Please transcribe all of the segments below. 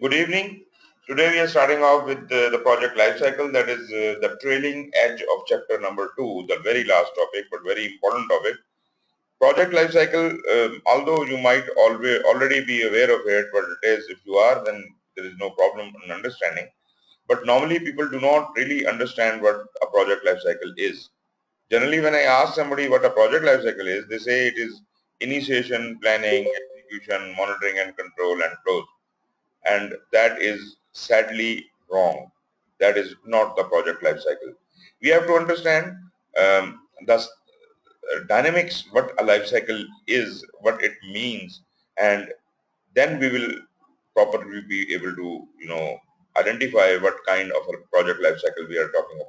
Good evening. Today we are starting off with the project lifecycle, that is the trailing edge of chapter number 2, the very last topic but very important topic. Project lifecycle, although you might already be aware of it, but it is, if you are, then there is no problem in understanding. But normally people do not really understand what a project lifecycle is. Generally, when I ask somebody what a project lifecycle is, they say it is initiation, planning, execution, monitoring and control and close. And that is sadly wrong. That is not the project life cycle. We have to understand the dynamics, what a life cycle is, what it means, and then we will properly be able to, identify what kind of a project life cycle we are talking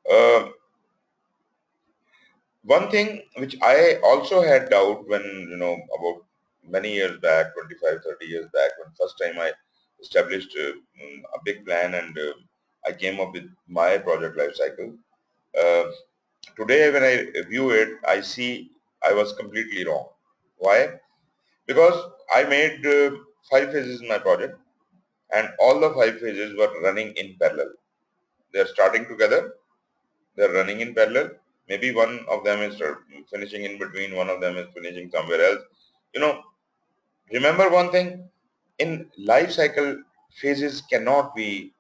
about. One thing which I also had doubt when, about many years back, 25, 30 years back, when first time I established a big plan and I came up with my project life cycle. Uh, Today when I view it, I see I was completely wrong. Why? Because I made 5 phases in my project and all the 5 phases were running in parallel. They are starting together, they're running in parallel. Maybe one of them is finishing in between, one of them is finishing somewhere else. You know, remember one thing, in life cycle, phases cannot be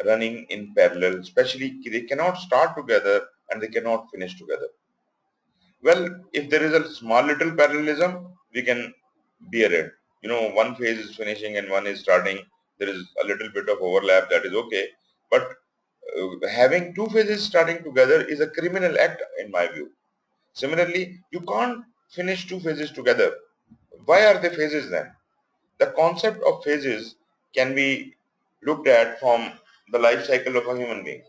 running in parallel, especially they cannot start together and they cannot finish together. Well, if there is a small little parallelism, we can bear it. One phase is finishing and one is starting. There is a little bit of overlap, that is okay. But having 2 phases starting together is a criminal act in my view. Similarly, you can't finish 2 phases together. Why are they phases then? The concept of phases can be looked at from the life cycle of a human being.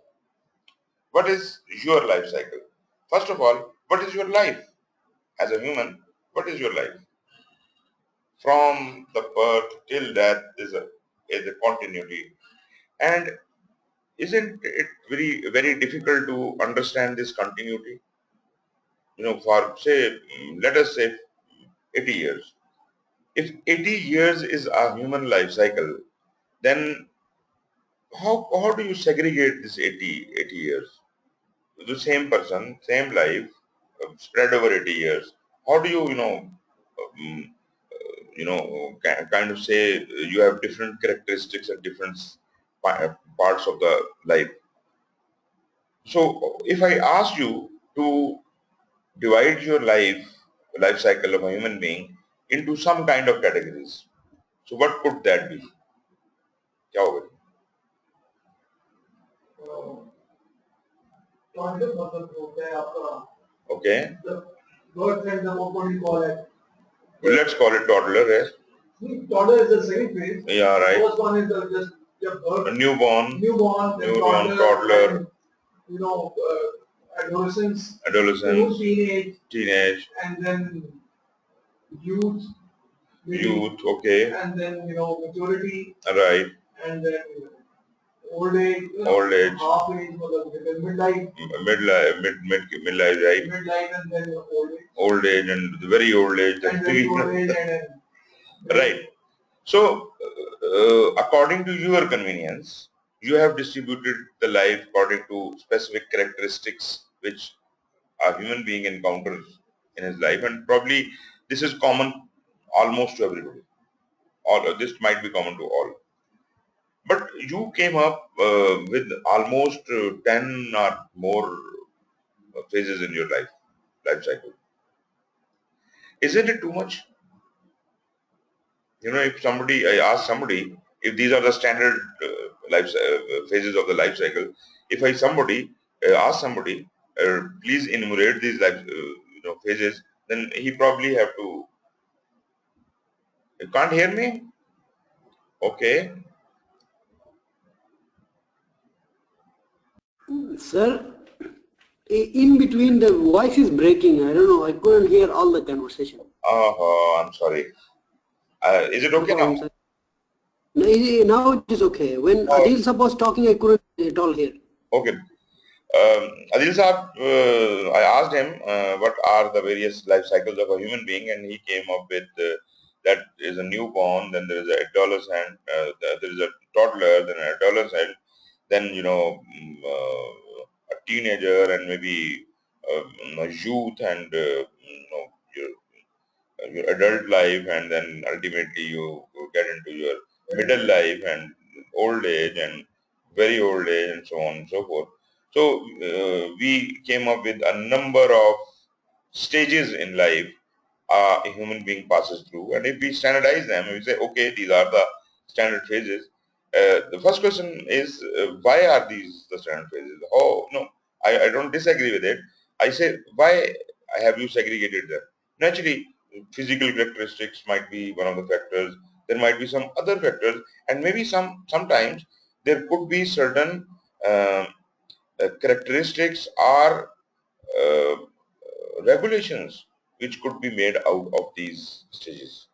What is your life cycle? First of all, what is your life? As a human, what is your life? From the birth till death is a continuity. And isn't it very difficult to understand this continuity? For say, let us say 80 years. If 80 years is a human life cycle, then how do you segregate this 80 years? The same person, same life, spread over 80 years. How do you, um, kind of say you have different characteristics at different parts of the life? So if I ask you to divide your life cycle of a human being into some kind of categories, so what could that be? क्या होगा? Okay. The birth and the what do you call it? Well, let's call it toddler. Yes. Toddler is the second phase. Yeah, right. First one is just birth. A newborn. Newborn, toddler. And, adolescence. Teenage. And then youth. Okay. And then maturity. Right. And then old age, half age, midlife, midlife, right? Midlife and then old age and the very old age, and very old age and right. So, according to your convenience, you have distributed the life according to specific characteristics which a human being encounters in his life, and probably this is common almost to everybody. This might be common to all. But you came up with almost 10 or more phases in your life cycle. Isn't it too much? If I ask somebody if these are the standard phases of the life cycle, if ask somebody, please enumerate these phases, then he probably have to. You can't hear me? Okay. Sir, in between the voice is breaking. I don't know. I couldn't hear all the conversation. Oh, I'm sorry. Is it okay now? No, now it is okay. When Adil Saab was talking, I couldn't at all hear. Okay. Adil Saab, I asked him what are the various life cycles of a human being, and he came up with that is a newborn, then there is an adolescent, there is a toddler, then an adolescent, then a teenager, and maybe youth, and your adult life, and then ultimately you get into your middle life and old age and very old age and so on and so forth. So we came up with a number of stages in life a human being passes through, and if we standardize them, we say, okay, these are the standard phases. The first question is, why are these the standard phases? Oh no, I don't disagree with it. I say, why have you segregated them? Naturally, physical characteristics might be one of the factors. There might be some other factors, and maybe sometimes there could be certain uh, characteristics or uh, regulations which could be made out of these stages.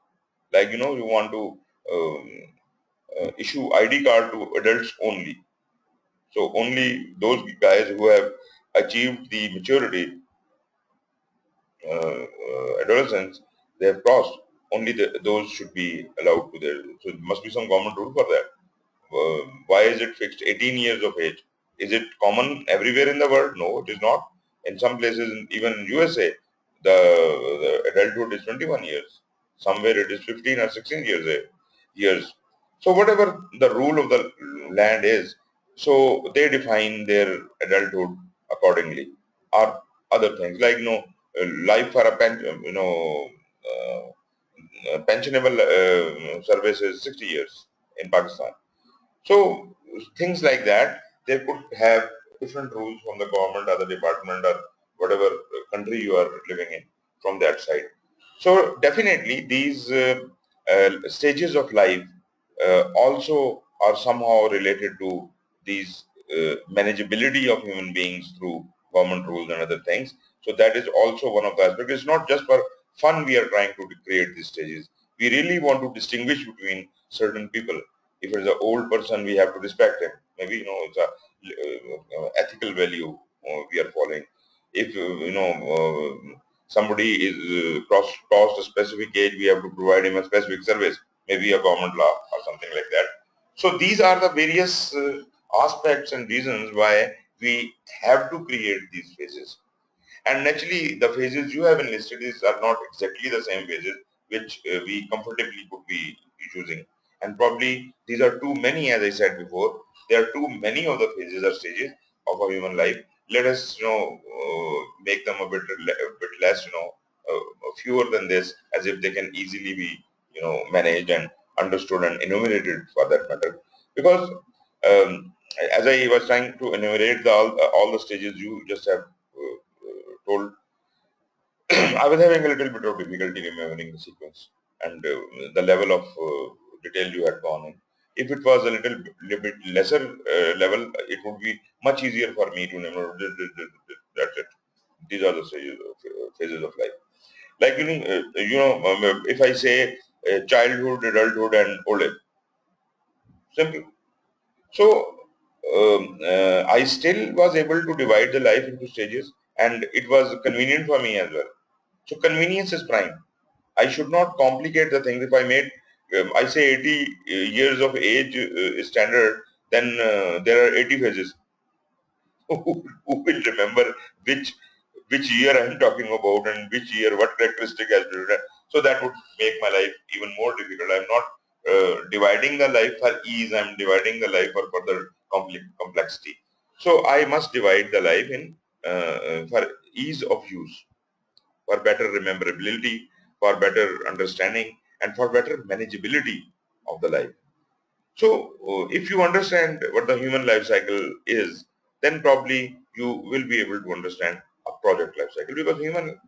Like, you want to um, issue ID card to adults only. So only those guys who have achieved the maturity, adolescence, they have crossed. Only those should be allowed to their. So there must be some government rule for that. Why is it fixed 18 years of age? Is it common everywhere in the world? No, it is not. In some places, even in USA, the adulthood is 21 years. Somewhere it is 15 or 16 years. So whatever the rule of the land is, so they define their adulthood accordingly. Or other things like, life for a pensionable service is 60 years in Pakistan. So things like that, they could have different rules from the government or the department or whatever country you are living in from that side. So definitely these stages of life also are somehow related to these manageability of human beings through government rules and other things. So that is also one of the aspects. It's not just for fun we are trying to create these stages. We really want to distinguish between certain people. If it's an old person, we have to respect him. Maybe it's a ethical value we are following. If somebody is crossed a specific age, we have to provide him a specific service, maybe a government law or something like that. So these are the various aspects and reasons why we have to create these phases. And naturally, the phases you have enlisted are not exactly the same phases which we comfortably could be using. And probably these are too many, as I said before. There are too many of the phases or stages of a human life. Let us, make them a bit less, fewer than this, as if they can easily be, managed and understood and enumerated for that matter. Because as I was trying to enumerate all the stages you just have told, I was having a little bit of difficulty remembering the sequence and the level of detail you had gone in. If it was a little bit lesser level, it would be much easier for me to remember. That's it. These are the phases of life. Like, if I say childhood, adulthood, and old age, simple. So I still was able to divide the life into stages, and it was convenient for me as well. So convenience is prime. I should not complicate the things. If I made, I say 80 years of age is standard, then there are 80 phases. Who will remember which which year I am talking about and which year, what characteristic has to be done? So that would make my life even more difficult. I'm not dividing the life for ease. I'm dividing the life for further complexity. So I must divide the life in for ease of use, for better rememberability, for better understanding, and for better manageability of the life. So, if you understand what the human life cycle is, then probably you will be able to understand a project life cycle. Because human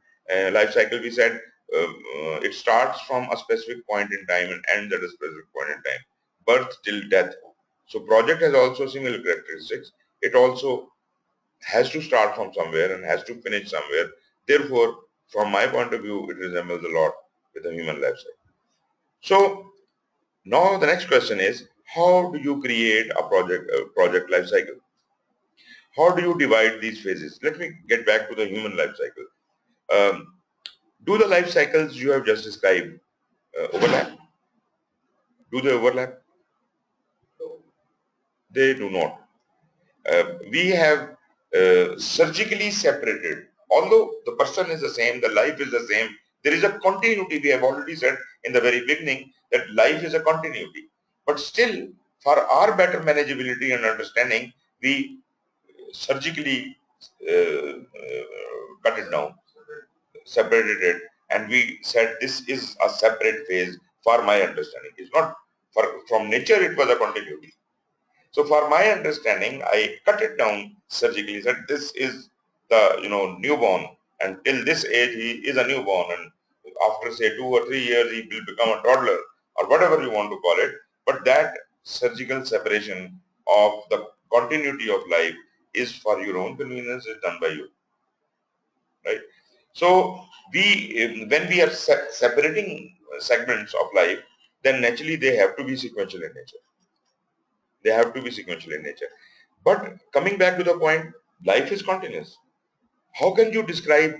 life cycle, we said, it starts from a specific point in time and ends at a specific point in time, birth till death. So, project has also similar characteristics. It also has to start from somewhere and has to finish somewhere. Therefore, from my point of view, it resembles a lot with the human life cycle. So, now the next question is, how do you create a project life cycle? How do you divide these phases? Let me get back to the human life cycle. Um, do the life cycles you have just described, overlap? Do they overlap? They do not. We have surgically separated. Although the person is the same, the life is the same, there is a continuity. We have already said in the very beginning that life is a continuity. But still, for our better manageability and understanding, we surgically cut it down, separated it, and we said this is a separate phase for my understanding. It's not from nature, it was a continuity. So for my understanding, I cut it down surgically, said this is the newborn, and till this age he is a newborn, and after say 2 or 3 years he will become a toddler or whatever you want to call it. But that surgical separation of the continuity of life is for your own convenience, is done by you, right? So when we are separating segments of life, then naturally they have to be sequential in nature. They have to be sequential in nature. But coming back to the point, life is continuous. How can you describe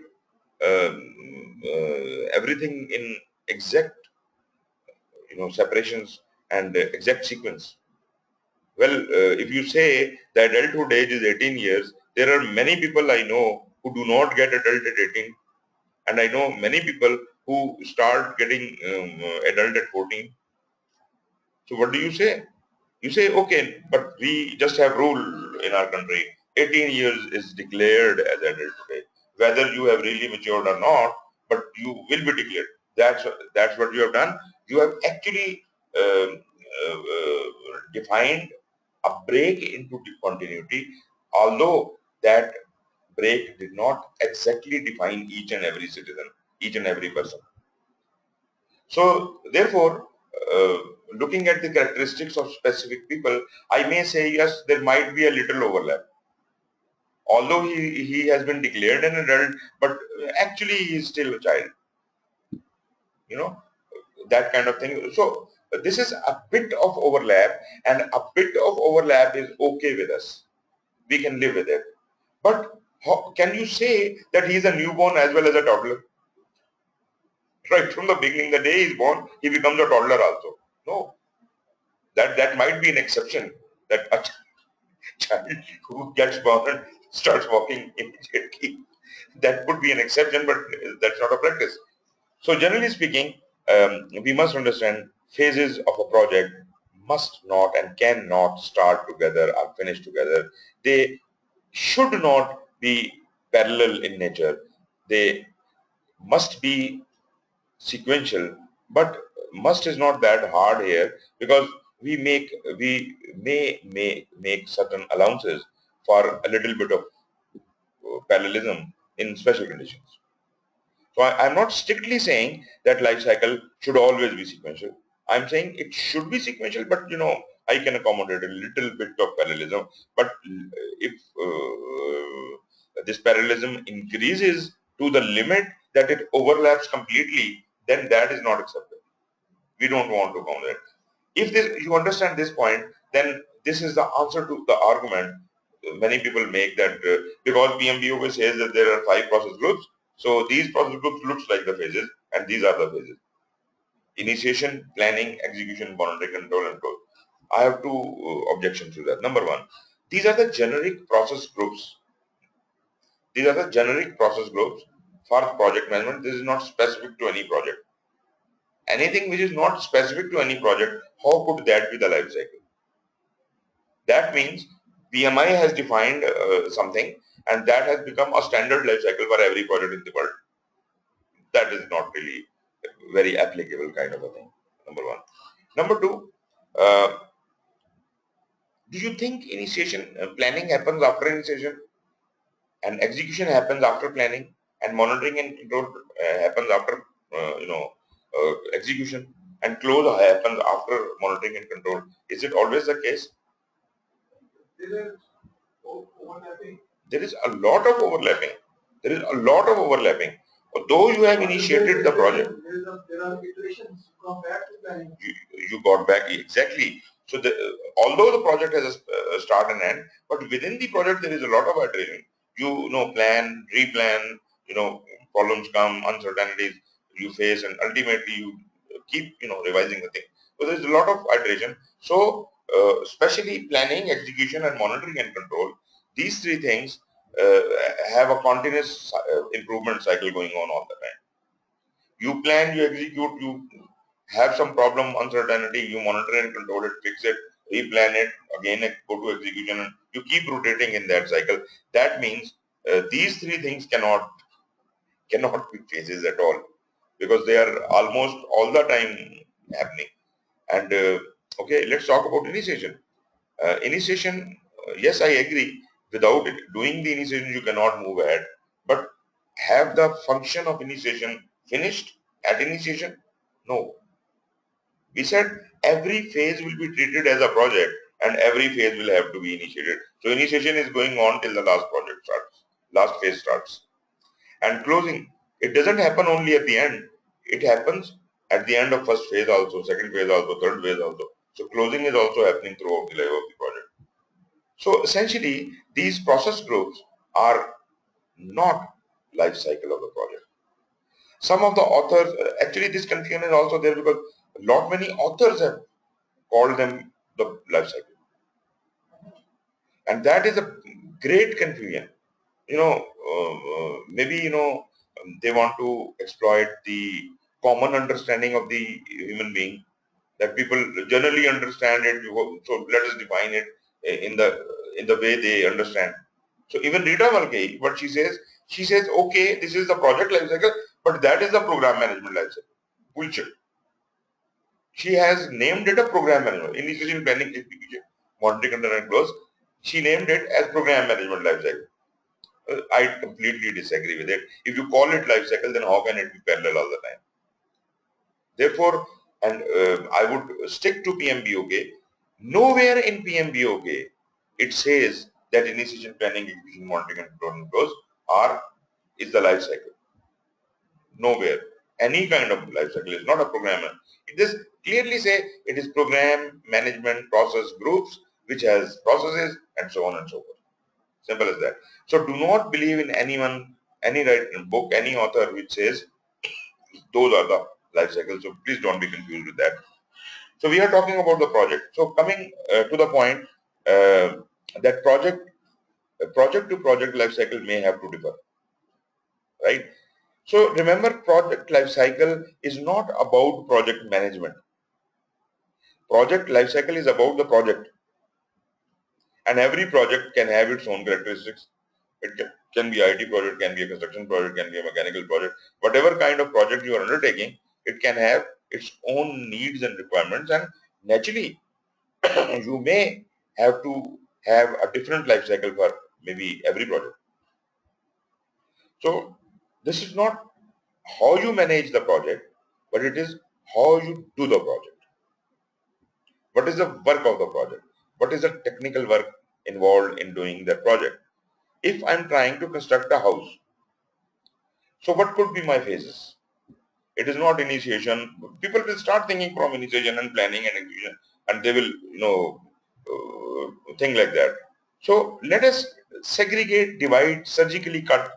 everything in exact, separations and exact sequence? Well, if you say the adulthood age is 18 years, there are many people I know who do not get adult at 18, and I know many people who start getting adult at 14. So what do you say? You say, okay, but we just have rule in our country. 18 years is declared as adult today. Whether you have really matured or not, but you will be declared. That's what you have done. You have actually defined a break into continuity, although that break did not exactly define each and every citizen, each and every person. So therefore, uh, looking at the characteristics of specific people, I may say yes, there might be a little overlap. Although he has been declared an adult, but actually he is still a child. You know, that kind of thing. So this is a bit of overlap, and a bit of overlap is okay with us. We can live with it. But how, can you say that he is a newborn as well as a toddler? Right from the beginning, the day he is born, he becomes a toddler also. No, that might be an exception, that a child who gets born and starts walking immediately, that would be an exception, but that's not a practice. So generally speaking, we must understand phases of a project must not and cannot start together or finish together. They should not be parallel in nature. They must be sequential, but must is not that hard here, because we may make certain allowances for a little bit of parallelism in special conditions. So I'm not strictly saying that life cycle should always be sequential. I'm saying it should be sequential, but I can accommodate a little bit of parallelism. But if this parallelism increases to the limit that it overlaps completely, then that is not acceptable. We don't want to go there. If you understand this point, then this is the answer to the argument many people make, that because PMBOK says that there are 5 process groups, so these process groups looks like the phases, and these are the phases: initiation, planning, execution, monitoring, control, and close. I have two objections to that. Number one, these are the generic process groups. These are the generic process groups for project management. This is not specific to any project. Anything which is not specific to any project, how could that be the life cycle? That means PMI has defined something, and that has become a standard life cycle for every project in the world. That is not really very applicable kind of a thing, number one. Number two, uh, do you think initiation, planning happens after initiation, and execution happens after planning, and monitoring and control happens after, execution, and close happens after monitoring and control? Is it always the case? There is a lot of overlapping. There is a lot of overlapping. Though you have initiated the project, there are iterations. You come back to planning. You got back, exactly. So although the project has a start and end, but within the project there is a lot of iteration. Plan, replan. Problems come, uncertainties you face, and ultimately you keep revising the thing. So there's a lot of iteration. So especially planning, execution, and monitoring and control. These three things have a continuous improvement cycle going on all the time. You plan, you execute, you have some problem, uncertainty, you monitor and control it, fix it, replan it, again go to execution, and you keep rotating in that cycle. That means these three things cannot be phases at all, because they are almost all the time happening. And okay, let's talk about initiation. Initiation, yes, I agree. Without it, doing the initiation, you cannot move ahead. But have the function of initiation finished at initiation? No. We said every phase will be treated as a project and every phase will have to be initiated. So initiation is going on till the last project starts, last phase starts. And closing, it doesn't happen only at the end. It happens at the end of first phase also, second phase also, third phase also. So closing is also happening throughout the life of the project. So essentially, these process groups are not life cycle of the project. Some of the authors, actually this confusion is also there because lot many authors have called them the life cycle. And that is a great confusion. Maybe, they want to exploit the common understanding of the human being, that people generally understand it. So let us define it in the way they understand. So even Rita Mulcahy, what she says, okay, this is the project life cycle, but that is the program management life cycle. Bullshit. She has named it a program management, initiation, planning, execution, monitoring, control, and close. She named it as program management life cycle. I completely disagree with it. If you call it life cycle, then how can it be parallel all the time? Therefore, and I would stick to PMBOK. Nowhere in PMBOK it says that initiation, planning, execution, monitoring, and control and close is the life cycle. Nowhere. Any kind of life cycle is not a program. It just clearly say it is program management process groups which has processes and so on and so forth. Simple as that. So do not believe in anyone, any book, any author which says those are the life cycles. So please don't be confused with that. So we are talking about the project. So coming to the point, that project to project life cycle may have to differ, right? So remember, project life cycle is not about project management. Project life cycle is about the project, and every project can have its own characteristics. It can be IT project, can be a construction project, can be a mechanical project. Whatever kind of project you are undertaking, it can have its own needs and requirements, and naturally you may have to have a different life cycle for maybe every project. So this is not how you manage the project, but it is how you do the project. What is the work of the project? What is the technical work involved in doing that project? If I'm trying to construct a house, so what could be my phases? It is not initiation. People will start thinking from initiation and planning and execution, and they will, think like that. So let us segregate, divide, surgically cut.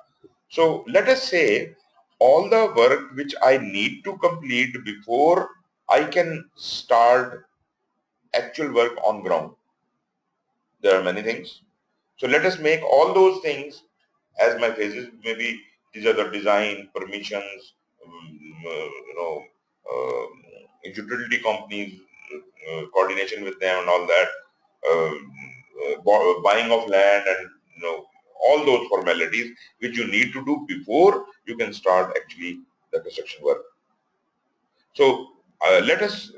So let us say all the work which I need to complete before I can start actual work on ground. There are many things. So let us make all those things as my phases. Maybe these are the design, permissions, utility companies, coordination with them and all that, buying of land, and all those formalities which you need to do before you can start actually the construction work. So let us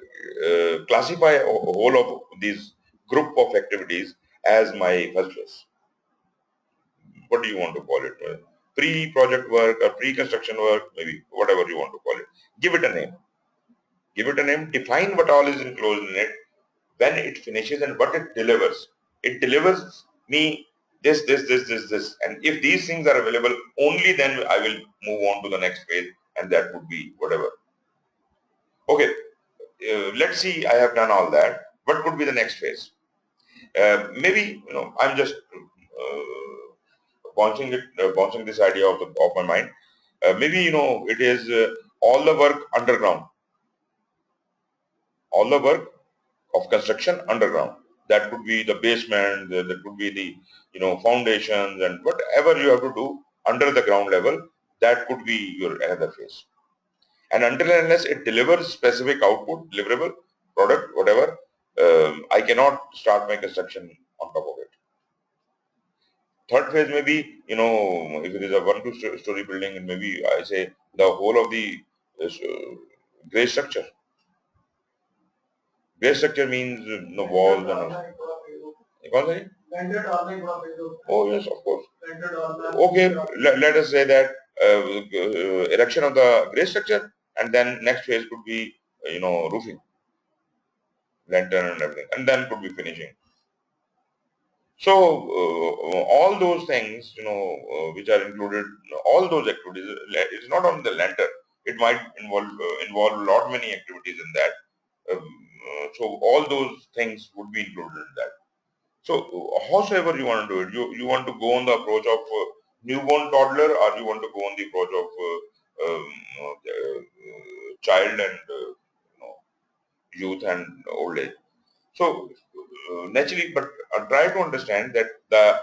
classify a whole of these group of activities as my first phase. What do you want to call it? Pre-project work or pre-construction work, maybe whatever you want to call it. Give it a name. Give it a name. Define what all is enclosed in it, when it finishes, and what it delivers. It delivers me this. And if these things are available, only then I will move on to the next phase, and that would be whatever. Okay, let's see, I have done all that. What could be the next phase? Maybe, I'm just bouncing this idea of my mind. Maybe, it is all the work underground. all the work of construction underground. That could be the basement, that could be the foundations, and whatever you have to do under the ground level, that could be your another phase. And until and unless it delivers specific output, deliverable, product, whatever, I cannot start my construction on top of it. Third phase may be, if it is a 1-2 story building, and maybe I say the whole of the gray structure. Gray structure means no walls and all. Oh yes, of course. Okay, let us say that erection of the gray structure, and then next phase could be roofing, lantern and everything, and then could be finishing. So all those things, which are included, all those activities, it's not on the lantern. It might involve a lot many activities in that. So all those things would be included in that. So howsoever you want to do it, you want to go on the approach of newborn toddler, or you want to go on the approach of child and youth and old age. So naturally, but try to understand that the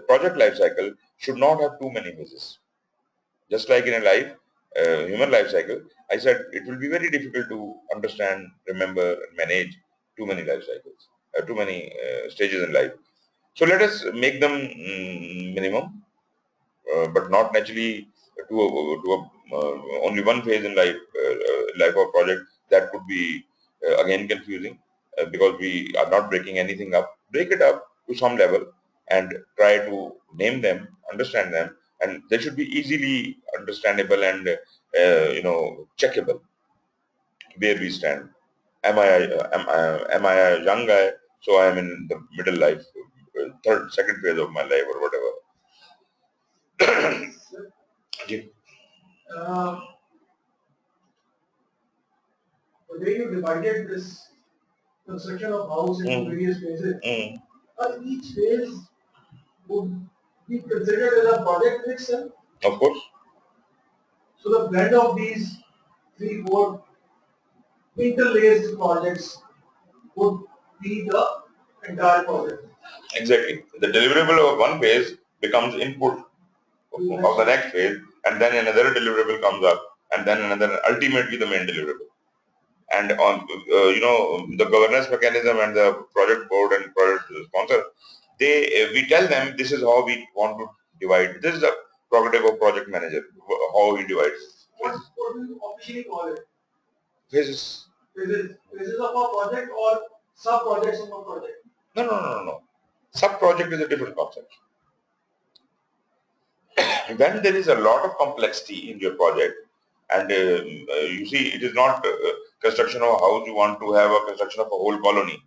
project life cycle should not have too many phases. Just like in a life, human life cycle, I said it will be very difficult to understand, remember, and manage too many life cycles, too many stages in life. So let us make them minimum, but not naturally only one phase in life of project. That could be again confusing because we are not breaking anything up. Break it up to some level and try to name them, understand them, and they should be easily understandable and checkable where we stand. Am I a young guy? So I am in the middle life, second phase of my life or whatever. Uh, the way you divided this construction of house into various phases, each phase would be considered as a project in itself. Of course. So the blend of these 3-4 interlaced projects would be the entire project. Exactly. The deliverable of one phase becomes input of the next phase, and then another deliverable comes up, and then another, ultimately the main deliverable. And on the governance mechanism and the project board and project sponsor, we tell them this is how we want to divide. This is the prerogative of project manager, how he divides. What do you officially call it? Phases. Phases of a project or sub-projects of a project? No. Sub-project is a different concept. When there is a lot of complexity in your project, and you see, it is not construction of a house, you want to have a construction of a whole colony.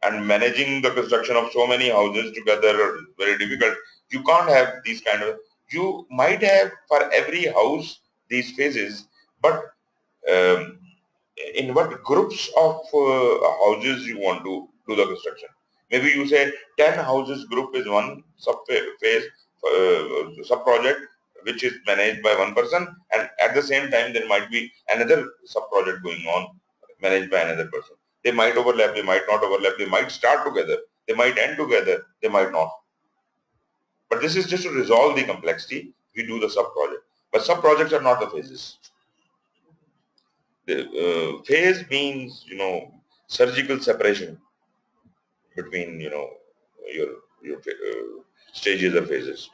And managing the construction of so many houses together is very difficult. You can't have these kind of, you might have for every house these phases, but um, in what groups of houses you want to do the construction. Maybe you say 10 houses group is one sub-phase, sub-project, which is managed by one person, and at the same time there might be another sub-project going on managed by another person. They might overlap, they might not overlap, they might start together, they might end together, they might not. But this is just to resolve the complexity, we do the sub-project. But sub-projects are not the phases. The phase means, surgical separation between, your stages or phases.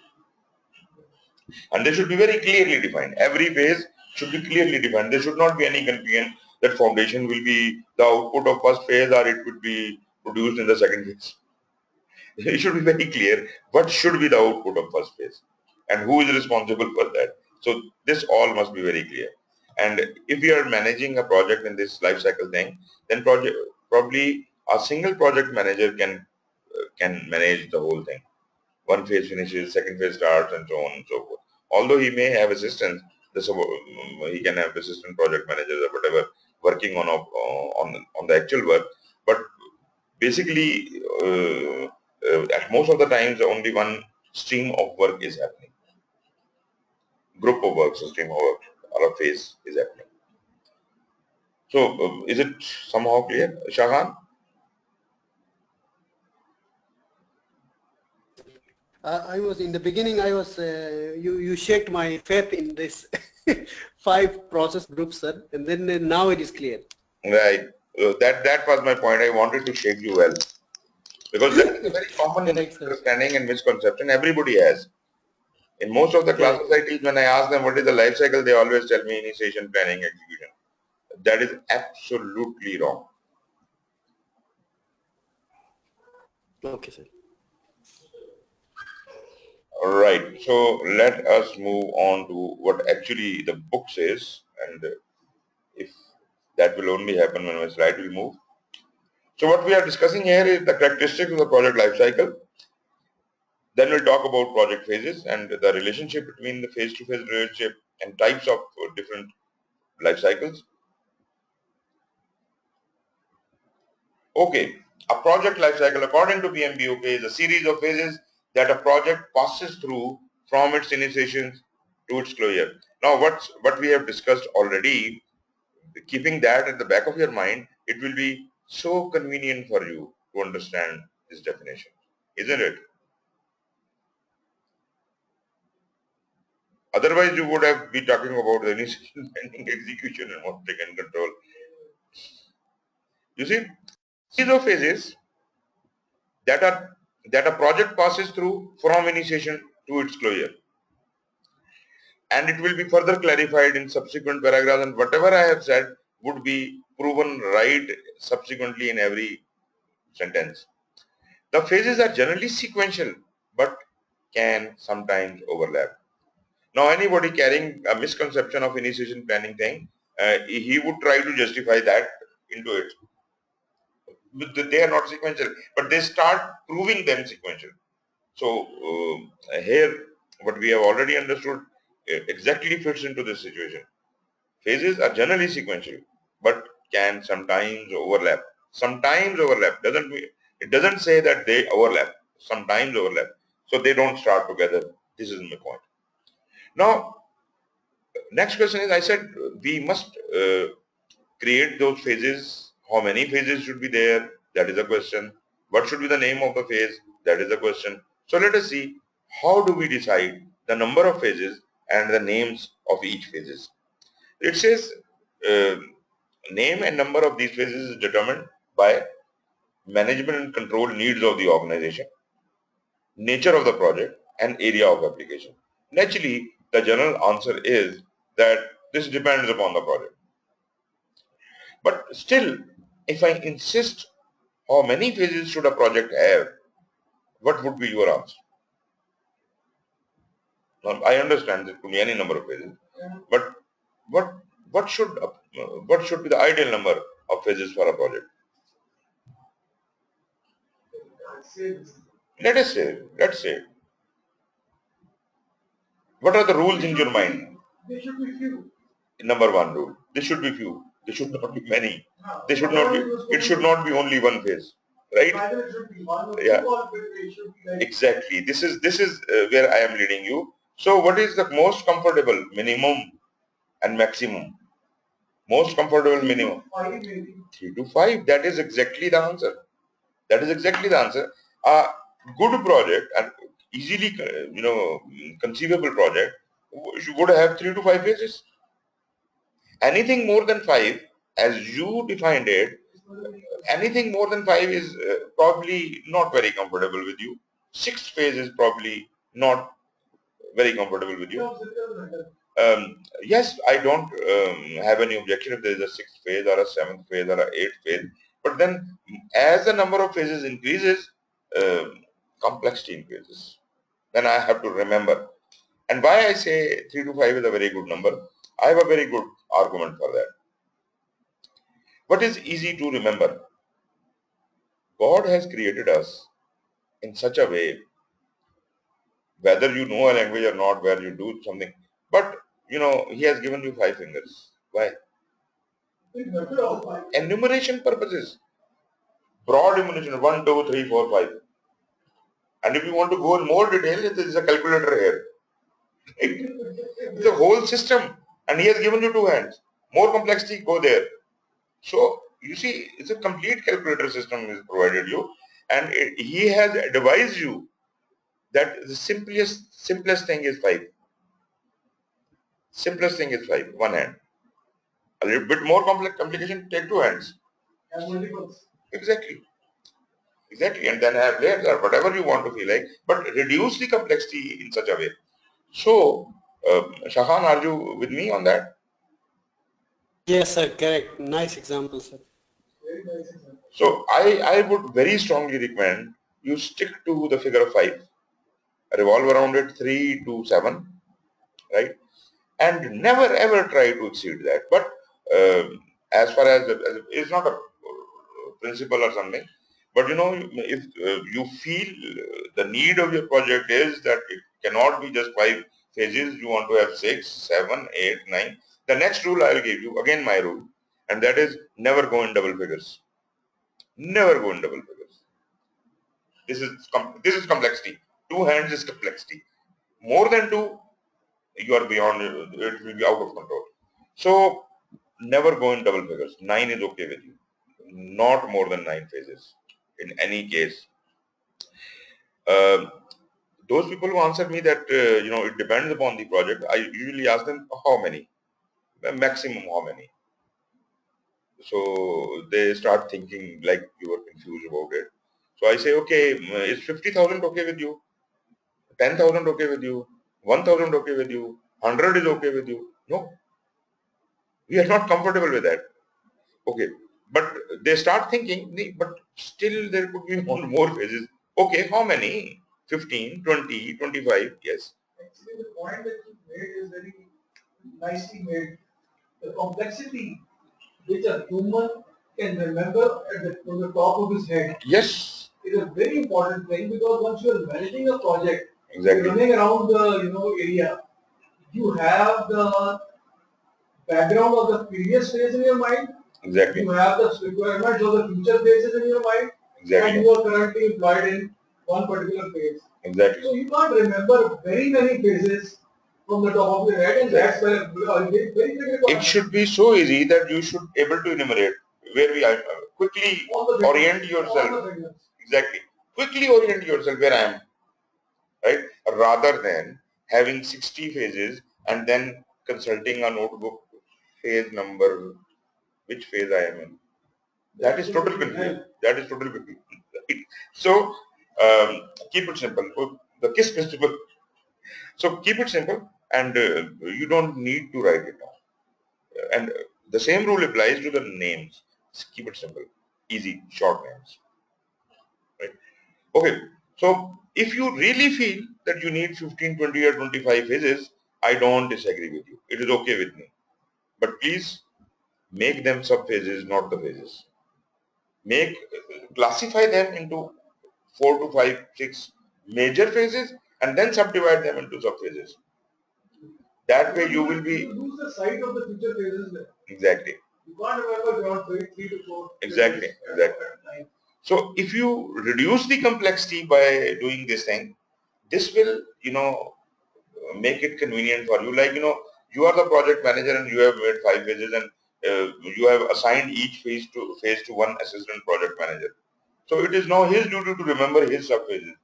And they should be very clearly defined. Every phase should be clearly defined. There should not be any confusion that foundation will be the output of first phase or it would be produced in the second phase. It should be very clear what should be the output of first phase and who is responsible for that. So this all must be very clear. And if you are managing a project in this life cycle thing, then probably a single project manager can manage the whole thing. One phase finishes, second phase starts, and so on and so forth. Although he may have assistants, he can have assistant project managers or whatever working on the actual work, but basically at most of the times only one stream of work is happening. Group of works, a stream of work, or a phase is happening. So is it somehow clear, Shahan? I was in the beginning. I was you shaked my faith in this 5 process groups, sir, and then now it is clear. Right. That was my point. I wanted to shake you well because that is a very common Correct, sir. misunderstanding and misconception everybody has. In most of the classes Correct. I teach, when I ask them what is the life cycle, they always tell me initiation, planning, execution. That is absolutely wrong. Okay, sir. All right. So let us move on to what actually the book says, and if that will only happen when my slide will move. So what we are discussing here is the characteristics of the project life cycle. Then we'll talk about project phases and the relationship between the phase-to-phase relationship and types of different life cycles. Okay, a project life cycle according to PMBOK is a series of phases that a project passes through from its initiation to its closure. Now what we have discussed already, keeping that at the back of your mind, it will be so convenient for you to understand this definition, isn't it? Otherwise, you would have been talking about the initiation, planning, execution, and what they can control. You see, these are phases that are that a project passes through from initiation to its closure, and it will be further clarified in subsequent paragraphs. And whatever I have said would be proven right subsequently in every sentence. The phases are generally sequential, but can sometimes overlap. Now, anybody carrying a misconception of initiation planning thing, he would try to justify that into it. They are not sequential, but they start proving them sequential. So here, what we have already understood exactly fits into this situation. Phases are generally sequential, but can sometimes overlap. Sometimes overlap doesn't mean, it doesn't say that they overlap. Sometimes overlap, so they don't start together. This is my point. Now, next question is, I said we must create those phases. How many phases should be there? That is a question. What should be the name of the phase? That is a question. So let us see, how do we decide the number of phases and the names of each phases? It says uh, name and number of these phases is determined by management and control needs of the organization, nature of the project, and area of application. Naturally, the general answer is that this depends upon the project. But still, if I insist how many phases should a project have, what would be your answer? Now, I understand there could be any number of phases, but what what should what should be the ideal number of phases for a project? Let's say, what are the rules in your mind? There should be few. Number one rule: there should be few. There should not be many. They should not be. It should not be only one phase, right? Yeah. Exactly. This is where I am leading you. So, what is the most comfortable minimum and maximum? Most comfortable minimum. 3 to 5. That is exactly the answer. That is exactly the answer. A good project and easily conceivable project would have 3 to 5 phases. Anything more than 5, as you defined it, anything more than 5 is probably not very comfortable with you. 6th phase is probably not very comfortable with you. Yes, I don't have any objection if there is a 6th phase or a 7th phase or a 8th phase. But then as the number of phases increases, complexity increases. Then I have to remember. And why I say 3 to 5 is a very good number, I have a very good argument for that. What is easy to remember? God has created us in such a way, whether you know a language or not, where you do something, but He has given you 5 fingers. Why? Enumeration purposes. Broad enumeration: 1, 2, 3, 4, 5. And if you want to go in more detail, there is a calculator here. It's a whole system, and He has given you 2 hands. More complexity, go there. So you see, it's a complete calculator system is provided you, and he has advised you that the simplest thing is 5. Simplest thing is 5, one hand. A little bit more complex complication, take 2 hands. And multiples. Exactly. Exactly. And then have layers or whatever you want to feel like, but reduce the complexity in such a way. So, Shahan, are you with me on that? Yes, sir, correct. Nice example, sir. Very nice example. So, I would very strongly recommend you stick to the figure of 5, revolve around it 3 to 7, right? And never ever try to exceed that. But as far as it's not a principle or something, but you know, if you feel the need of your project is that it cannot be just 5 phases, you want to have 6, 7, 8, 9. The next rule I will give you, again my rule, and that is never go in double figures. Never go in double figures. This is complexity. 2 hands is complexity. More than 2, you are beyond, it will be out of control. So never go in double figures. 9 is okay with you. Not more than 9 phases in any case. Those people who answer me that, it depends upon the project, I usually ask them how many, maximum how many. So they start thinking like you were confused about it. So I say, okay, is 50,000 okay with you? 10,000 okay with you? 1,000 okay with you? 100 is okay with you? No, we are not comfortable with that. Okay, but they start thinking, but still there could be more phases. Okay, how many? 15, 20, 25, yes. Actually, the point that you made is very nicely made. The complexity which a human can remember on the top of his head. Yes. Is a very important thing, because once you are managing a project, Exactly. you're running around the area, you have the background of the previous phase in your mind. Exactly. You have the requirements of the future phases in your mind. Exactly. And you are currently employed in one particular phase. Exactly. So you can't remember very many phases from the top of your head, and that's where very big requirement. It should be so easy that you should able to enumerate where we are. Quickly orient yourself. Exactly. Quickly orient yourself where I am. Right? Rather than having 60 phases and then consulting a notebook phase number, which phase I am in. That is total confusion. That is total confusion. Right? So keep it simple. The KISS principle. So keep it simple, and you don't need to write it down. And the same rule applies to the names. Just keep it simple, easy, short names. Right? Okay. So if you really feel that you need 15, 20 or 25 phases, I don't disagree with you. It is okay with me. But please make them sub-phases, not the phases. Classify them into 4 to 5, 6 major phases and then subdivide them into sub-phases. That way you will be... You lose the sight of the future phases there. Exactly. You can't remember beyond 3 to 4. Exactly. Exactly. So if you reduce the complexity by doing this thing, this will, make it convenient for you. Like, you are the project manager and you have made 5 phases, and you have assigned each phase to one assistant project manager. So it is now his duty to remember his sub phases.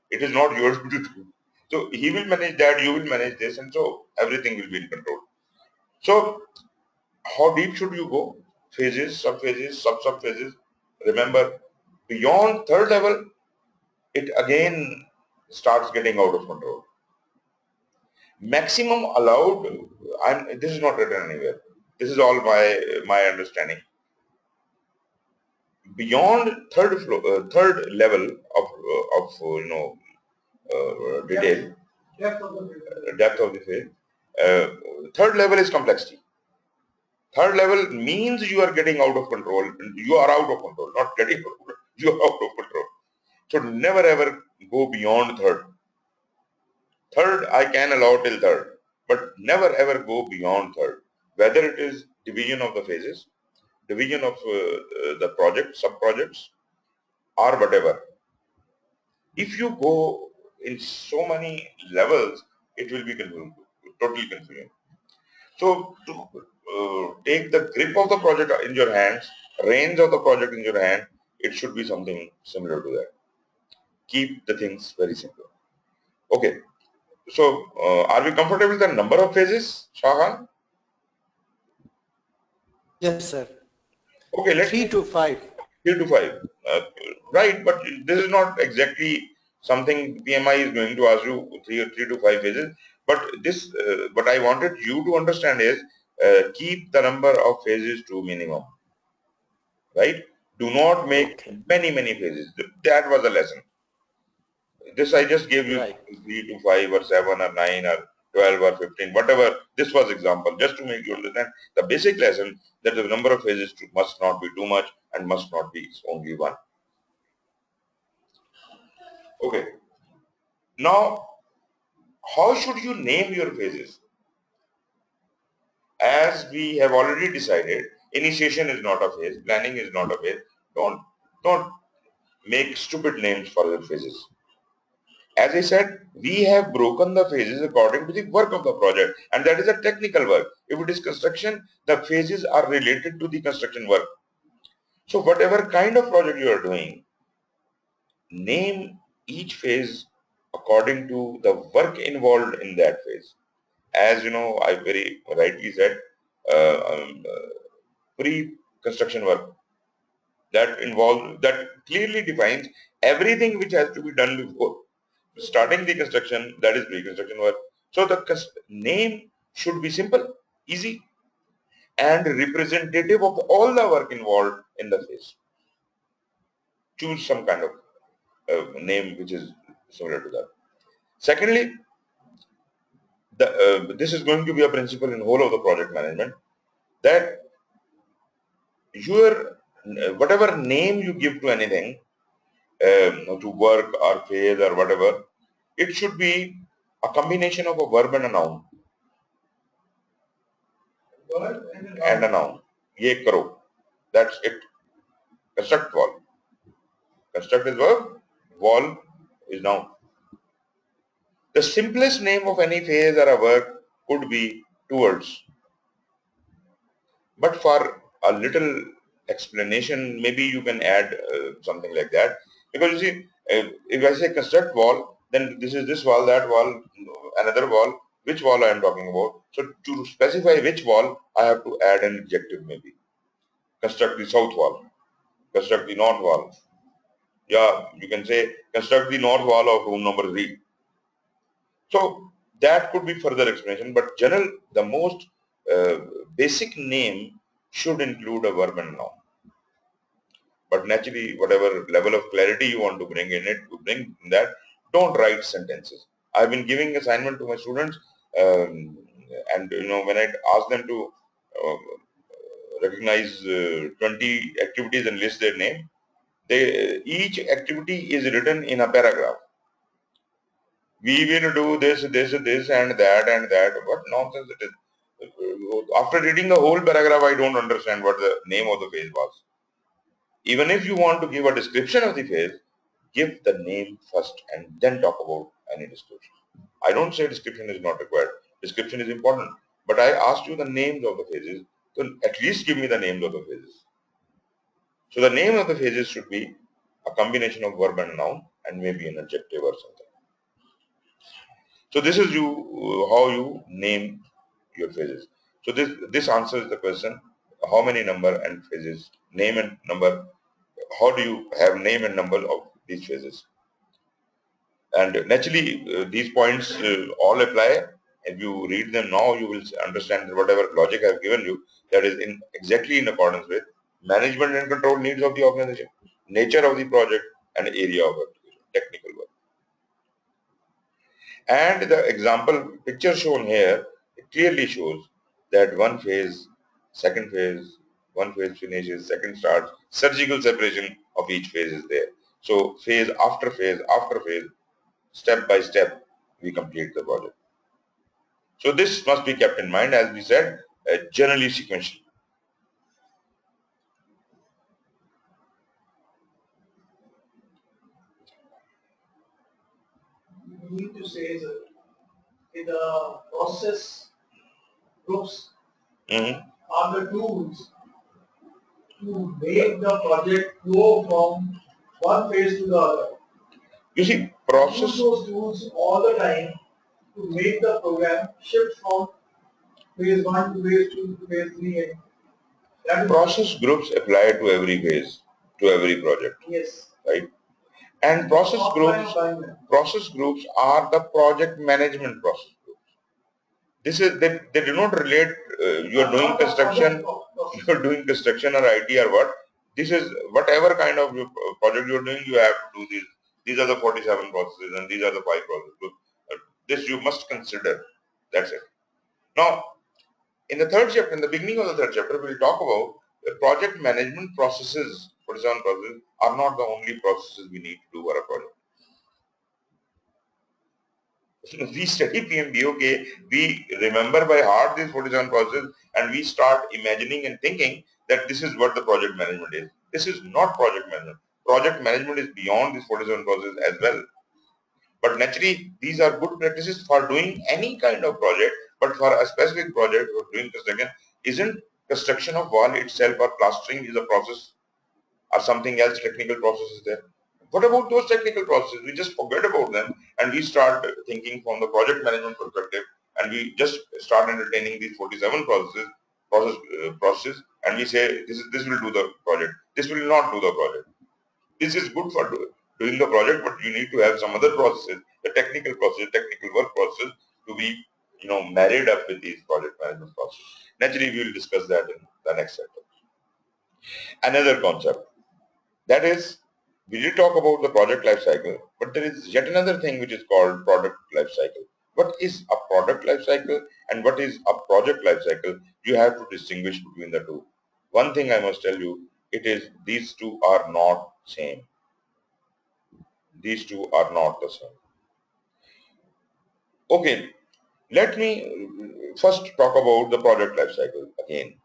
It is not your duty to. So he will manage that, you will manage this, and so everything will be in control. So how deep should you go? Phases, sub-phases, sub-phases. Remember, beyond third level, it again starts getting out of control. Maximum allowed, and this is not written anywhere. This is all my understanding. Beyond third level of detail, depth of the phase. Third level is complexity. Third level means you are getting out of control. You are out of control, not getting out of control. You are out of control. So never ever go beyond third. Third, I can allow till third, but never ever go beyond third. Whether it is division of the phases, division of the project, sub-projects, or whatever. If you go in so many levels, it will be confusing, totally confusing. So take the grip of the project in your hands, reins of the project in your hand, it should be something similar to that. Keep the things very simple. Okay. So, are we comfortable with the number of phases, Shahan? Yes, sir. Okay, let's 3 to 5. 3 to 5. Right, but this is not exactly something PMI is going to ask you three to 5 phases. But this, what I wanted you to understand is keep the number of phases to minimum. Right? Do not make Okay. many phases. That was a lesson. This I just gave you Right. 3 to 5 or 7 or 9 or 12 or 15, whatever. This was example, just to make you understand the basic lesson that the number of phases must not be too much and must not be only one. Okay. Now, how should you name your phases? As we have already decided, initiation is not a phase, planning is not a phase. Don't make stupid names for the phases. As I said, we have broken the phases according to the work of the project, and that is a technical work. If it is construction, the phases are related to the construction work. So whatever kind of project you are doing, name each phase according to the work involved in that phase. As you know, I very rightly said, pre-construction work that clearly defines everything which has to be done before starting the construction, that is pre-construction work. So the name should be simple, easy, and representative of all the work involved in the phase. Choose some kind of name which is similar to that. Secondly, this is going to be a principle in whole of the project management, that your whatever name you give to anything, to work or phase or whatever, it should be a combination of a verb and a noun. Word And a noun. Ye karo. That's it. Construct wall. Construct is verb. Wall is noun. The simplest name of any phase or a work could be two words. But for a little explanation, maybe you can add something like that. Because you see, if I say construct wall, then this is this wall, that wall, another wall. Which wall I am talking about? So to specify which wall, I have to add an adjective maybe. Construct the south wall. Construct the north wall. Yeah, you can say construct the north wall of room number 3. So that could be further explanation, but the most uh, basic name should include a verb and noun. But naturally, whatever level of clarity you want to bring in it, to bring that, don't write sentences. I've been giving assignment to my students, and when I ask them to uh, recognize 20 activities and list their name, each activity is written in a paragraph. We will do this, and that. What nonsense it is. After reading the whole paragraph, I don't understand what the name of the phase was. Even if you want to give a description of the phase, give the name first and then talk about any description. I don't say description is not required. Description is important. But I asked you the names of the phases, so at least give me the names of the phases. So the name of the phases should be a combination of verb and noun and maybe an adjective or something. So this is how you name your phases. So this answers the question: how many number and phases, name and number. How do you have name and number of these phases? And naturally, these points all apply. If you read them now, you will understand that whatever logic I have given you, that is exactly in accordance with management and control needs of the organization, nature of the project, and area of application, technical work. And the example picture shown here clearly shows that one phase finishes, second starts, surgical separation of each phase is there. So phase after phase after phase, step by step, we complete the project. So this must be kept in mind, as we said, generally sequential. you need to say in the process groups, Mm-hmm. are the tools to make the project flow from one phase to the other. You see, process. Use those tools all the time to make the program shift from phase 1 to phase 2 to phase 3. And that is process groups apply to every phase, to every project. Yes. Right? And process groups are the project management process groups. This is they do not relate. You're doing construction, you're doing construction or IT or what. This is whatever kind of project you're doing. You have to do these. These are the 47 processes, and these are the 5 process groups. This you must consider. That's it. Now, in the third chapter, in the beginning of the third chapter, we'll talk about the project management processes. 47 processes are not the only processes we need to do for a project. We study PMP, okay, we remember by heart these 47 processes and we start imagining and thinking that this is what the project management is. This is not project management. Project management is beyond these 47 processes as well. But naturally, these are good practices for doing any kind of project, but for a specific project or doing construction, isn't construction of wall itself or plastering is a process or something else, technical process is there. What about those technical processes? We just forget about them and we start thinking from the project management perspective and we just start entertaining these 47 processes and we say this will do the project. This will not do the project. This is good for doing the project, but you need to have some other processes, the technical process, technical work process to be married up with these project management processes. Naturally, we will discuss that in the next chapter. Another concept, that is, we did talk about the project life cycle, but there is yet another thing which is called product life cycle. What is a product life cycle and what is a project life cycle? You have to distinguish between the two. One thing I must tell you, it is these two are not same. These two are not the same. Okay, let me first talk about the project life cycle again.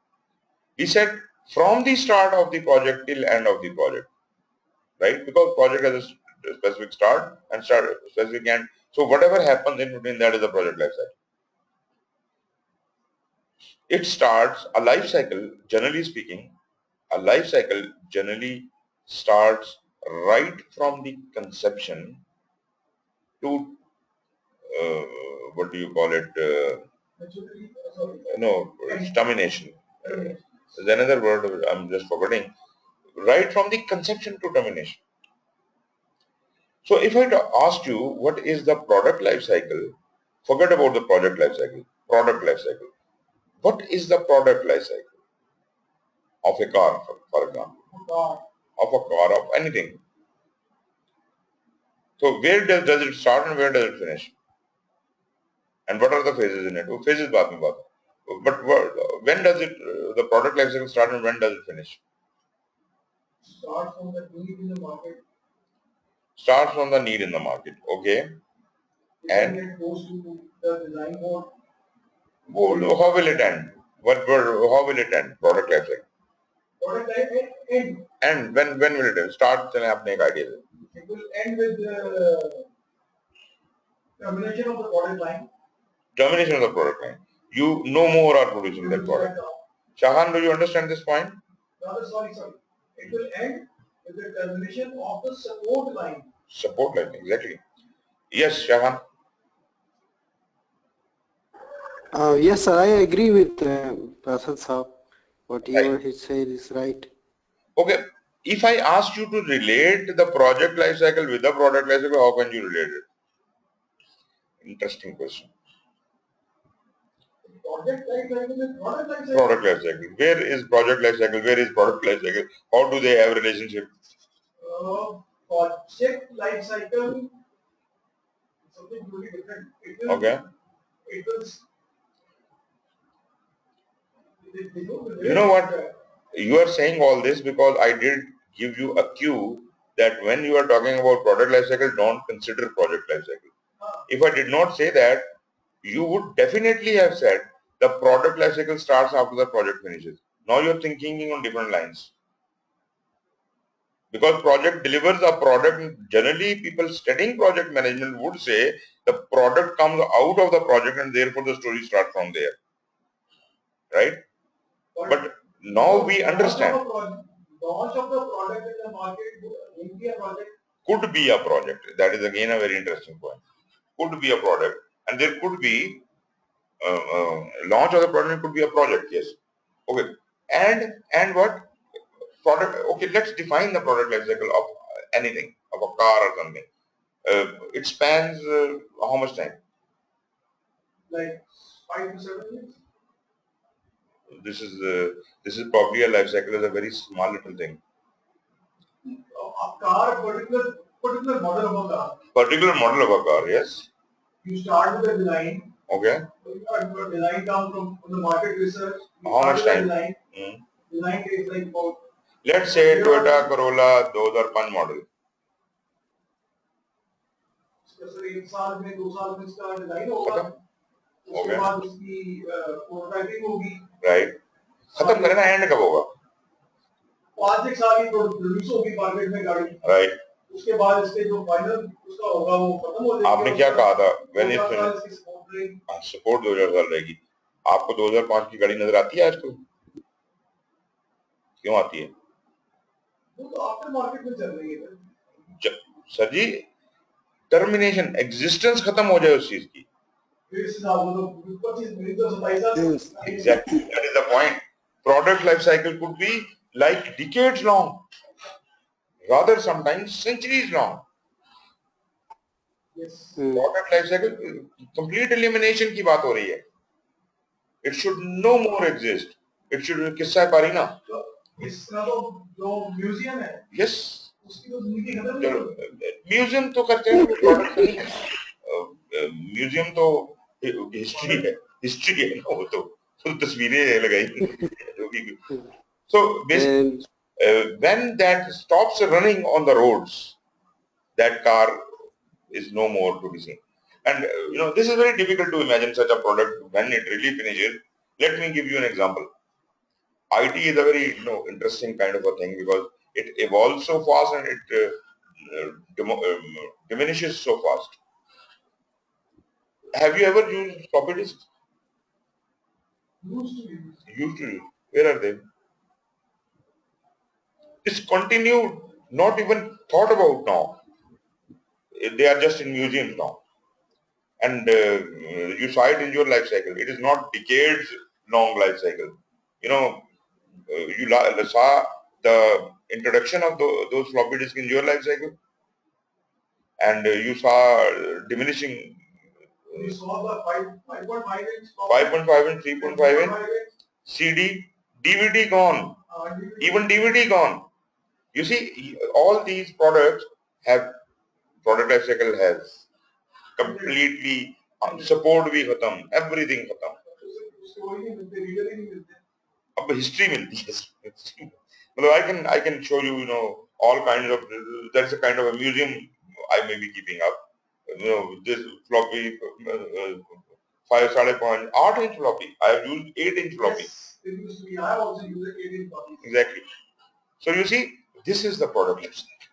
We said from the start of the project till end of the project, right? Because project has a specific start and specific end. So whatever happens in between, that is the project life cycle. It starts a life cycle, generally speaking, a life cycle generally starts right from the conception to what do you call it? No, it's termination. There's another word I'm just forgetting. Right from the conception to termination. So if I ask you what is the product life cycle, forget about the project life cycle, product life cycle. What is the product life cycle of a car, for example? Of a car, of anything. So where does it start and where does it finish? And what are the phases in it? Phases baat mein baat. But when does it, the product life cycle start and when does it finish? Start from the need in the market. Starts from the need in the market, okay. And it goes to the design board. How will it end? How will it end? Product life cycle. Product life end. And when will it end? Start then apne ek idea. It will end with the termination of the product line. Termination of the product line. You no more are producing that product. Shahan, do you understand this point? No, sorry. It will end with the termination of the support line. Support line, exactly. Yes, Shahan. Yes, sir, I agree with Prasad Saab. Whatever he said is right. Okay. If I ask you to relate the project life cycle with the product life cycle, how can you relate it? Interesting question. Project life cycle is product life cycle. Product life cycle. Where is project life cycle? Where is product life cycle? How do they have a relationship? Project life cycle is something totally different. Okay. It will. You know what? You are saying all this because I did give you a cue that when you are talking about product life cycle, don't consider project life cycle. If I did not say that, you would definitely have said the product life cycle starts after the project finishes. Now you're thinking on different lines. Because project delivers a product, generally people studying project management would say the product comes out of the project and therefore the story starts from there. Right? But now we understand. Launch of the product in the market will be a project. Could be a project. That is again a very interesting point. Could be a product, and there could be launch of the product could be a project. Yes. Okay. And what product? Okay. Let's define the product life cycle of anything, of a car or something. It spans how much time? Like 5 to 7 years. This is probably a life cycle is a very small little thing. A car, particular model of a car. Particular model of a car, yes. You start with the design. Okay. Your design comes from the market research. How much time? Design. Design takes like about. Let's say Toyota Corolla 2005 model. Sir 1 साल में 2 साल में इसका design होगा उसके बाद उसकी prototyping होगी राइट खत्म करना एंड कब होगा 5-6 साल की प्रोड्यूस होगी मार्केट में गाड़ी राइट उसके बाद इसके जो फाइनल उसका होगा वो खत्म हो जाएगा आपने क्या कहा था व्हेन इज सपोर्ट 2000 साल रहेगी आपको 2005 की गाड़ी नजर आती है आज को क्यों आती है वो तो आफ्टर मार्केट में चल रही है सर जी टर्मिनेशन एग्जिस्टेंस खत्म हो जाए उस चीज की exactly that is the point product life cycle could be like decades long rather sometimes centuries long yes product life cycle complete elimination की बात हो रही है it should no more exist it should किस्सा है पारी ना इसका तो जो म्यूजियम है yes म्यूजियम तो करते हैं प्रोडक्ट नहीं है म्यूजियम तो हिस्ट्री है ना वो तो तस्वीरें लगाई जो भी so when that stops running on the roads that car is no more to be seen and this is very difficult to imagine such a product when it really finishes. Let me give you an example. IT is a very interesting kind of a thing because it evolves so fast and it diminishes so fast. Have you ever used floppy disks? Used to use. Where are they? Discontinued, not even thought about now. They are just in museums now. And you saw it in your life cycle. It is not decades long life cycle. You saw the introduction of those floppy disks in your life cycle, and you saw diminishing. You saw the 5.5 inch, 5.5 inch, 3.5 inch, CD, DVD gone, even DVD gone. You see, all these products have product life cycle has completely support भी खत्म, everything खत्म. अब history मिलती है मतलब I can show you all kinds of there's a kind of a museum I may be keeping up this floppy 5.5 8 inch floppy I have used 8 inch floppy. Yes, I have also used 8 inch floppy. Exactly. So you see this is the product life cycle.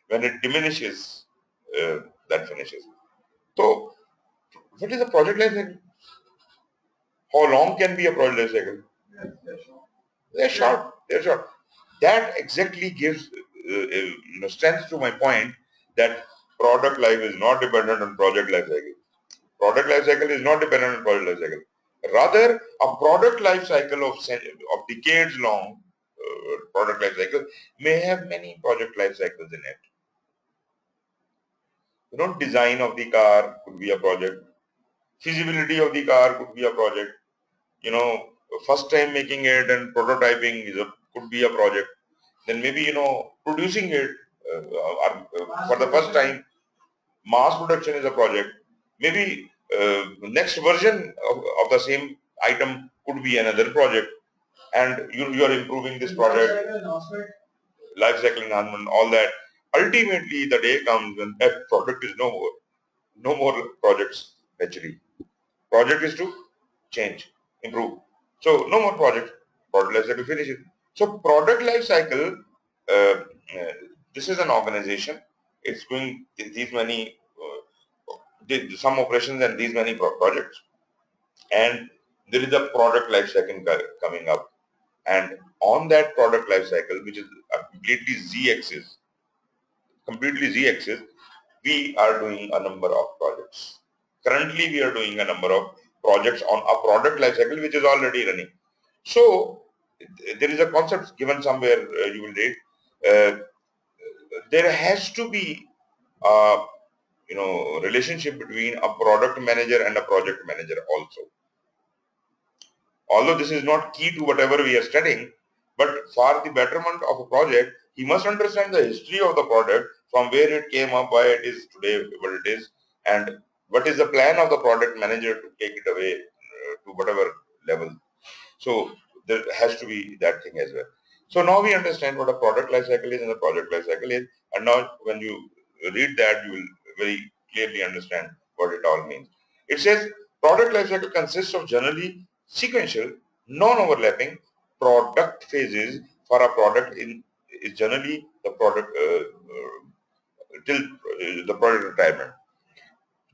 When it diminishes that finishes. So what is the project life cycle? How long can be a project life cycle? They're short. They're short. That exactly gives strength to my point that product life is not dependent on project life cycle. Product life cycle is not dependent on project life cycle. Rather, a product life cycle of decades long product life cycle may have many project life cycles in it. Design of the car could be a project. Feasibility of the car could be a project. First time making it and prototyping could be a project. Then maybe producing it for the first time, mass production is a project. Maybe next version of the same item could be another project, and you are improving this project. Life cycle enhancement, all that. Ultimately, the day comes when that product is no more projects actually. Project is to change, improve. So no more project life cycle finishes. So product life cycle, this is an organization. It's doing these many, some operations and these many projects. And there is a product life cycle coming up, and on that product life cycle, which is a completely z-axis, we are doing a number of projects. Currently, we are doing a number of projects on a product life cycle which is already running. So there is a concept given somewhere, you will read. Uh, there has to be a relationship between a product manager and a project manager also. Although this is not key to whatever we are studying, but for the betterment of a project, he must understand the history of the product, from where it came up, why it is today what it is, and what is the plan of the product manager to take it away to whatever level. So there has to be that thing as well. So now we understand what a product life cycle is and a project life cycle is, and now when you read that, you will very clearly understand what it all means. It says product life cycle consists of generally sequential, non-overlapping product phases for a product is generally the product till the product retirement.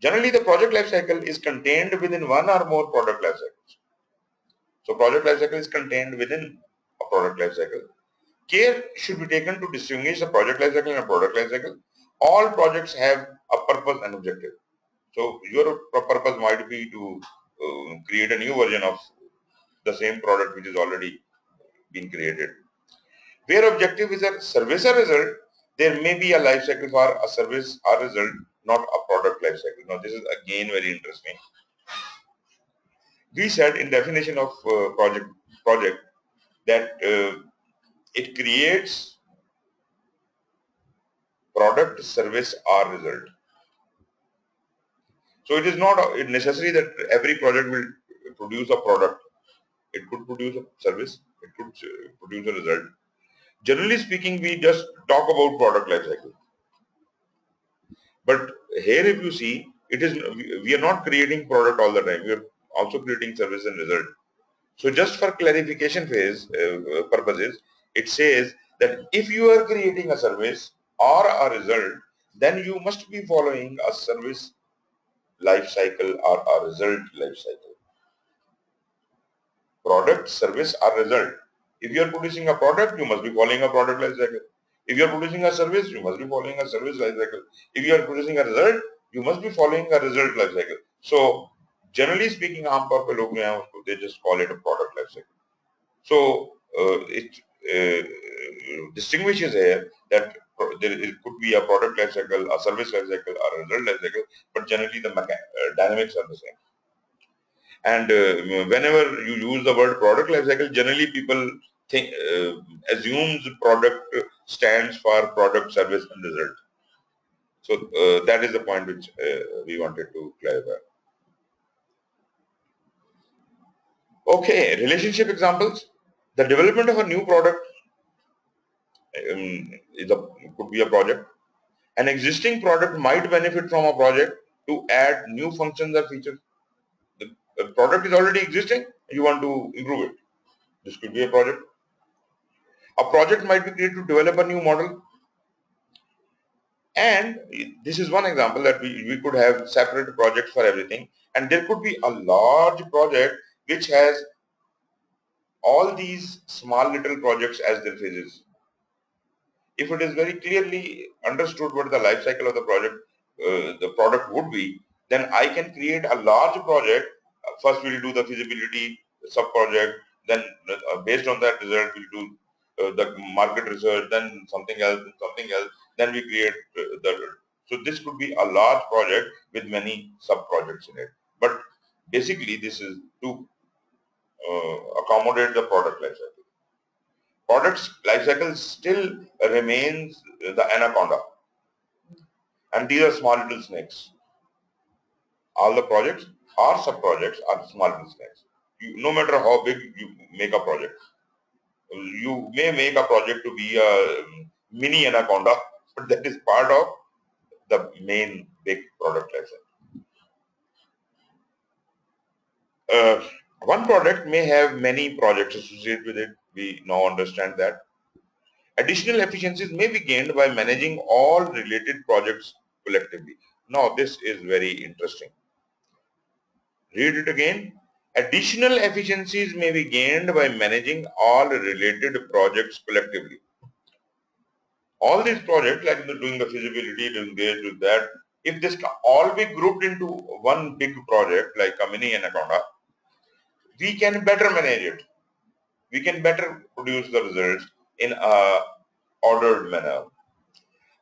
Generally, the project life cycle is contained within one or more product life cycles. So project life cycle is contained within a product life cycle. Care should be taken to distinguish the project life cycle and a product life cycle. All projects have a purpose and objective. So your purpose might be to create a new version of the same product which is already been created. Where objective is a service or result, there may be a life cycle for a service or result, not a product life cycle. Now this is again very interesting. We said in definition of project that it creates product, service or result. So it is not necessary that every project will produce a product. It could produce a service, it could produce a result. Generally speaking, we just talk about product life cycle. But here if you see, we are not creating product all the time. We are also creating service and result. So just for clarification purposes, it says that if you are creating a service or a result, then you must be following a service life cycle or a result life cycle. Product, service or result. If you are producing a product, you must be following a product life cycle. If you are producing a service, you must be following a service life cycle. If you are producing a result, you must be following a result life cycle. So generally speaking, they just call it a product life cycle. So it distinguishes here that it could be a product life cycle, a service life cycle, or a result life cycle, but generally the dynamics are the same. And whenever you use the word product life cycle, generally people think assumes product stands for product, service, and result. So that is the point which we wanted to clarify. Okay, relationship examples. The development of a new product could be a project. An existing product might benefit from a project to add new functions or features. The product is already existing, you want to improve it. This could be a project. A project might be created to develop a new model. And this is one example that we could have separate projects for everything. And there could be a large project which has all these small little projects as their phases. If it is very clearly understood what the life cycle of the product would be, then I can create a large project. First we'll do the feasibility sub-project, then based on that result we'll do the market research, then something else, then we create so this could be a large project with many sub-projects in it. But basically this is to accommodate the product life cycle. Product's life cycle still remains the anaconda, and these are small little snakes. All the projects or sub-projects are small little snakes. No matter how big you make a project, you may make a project to be a mini anaconda, but that is part of the main big product life cycle. One product may have many projects associated with it. We now understand that. Additional efficiencies may be gained by managing all related projects collectively. Now this is very interesting. Read it again. Additional efficiencies may be gained by managing all related projects collectively. All these projects, like doing the feasibility, doing this, doing that, if this can all be grouped into one big project like a mini anaconda, we can better manage it. We can better produce the results in a ordered manner.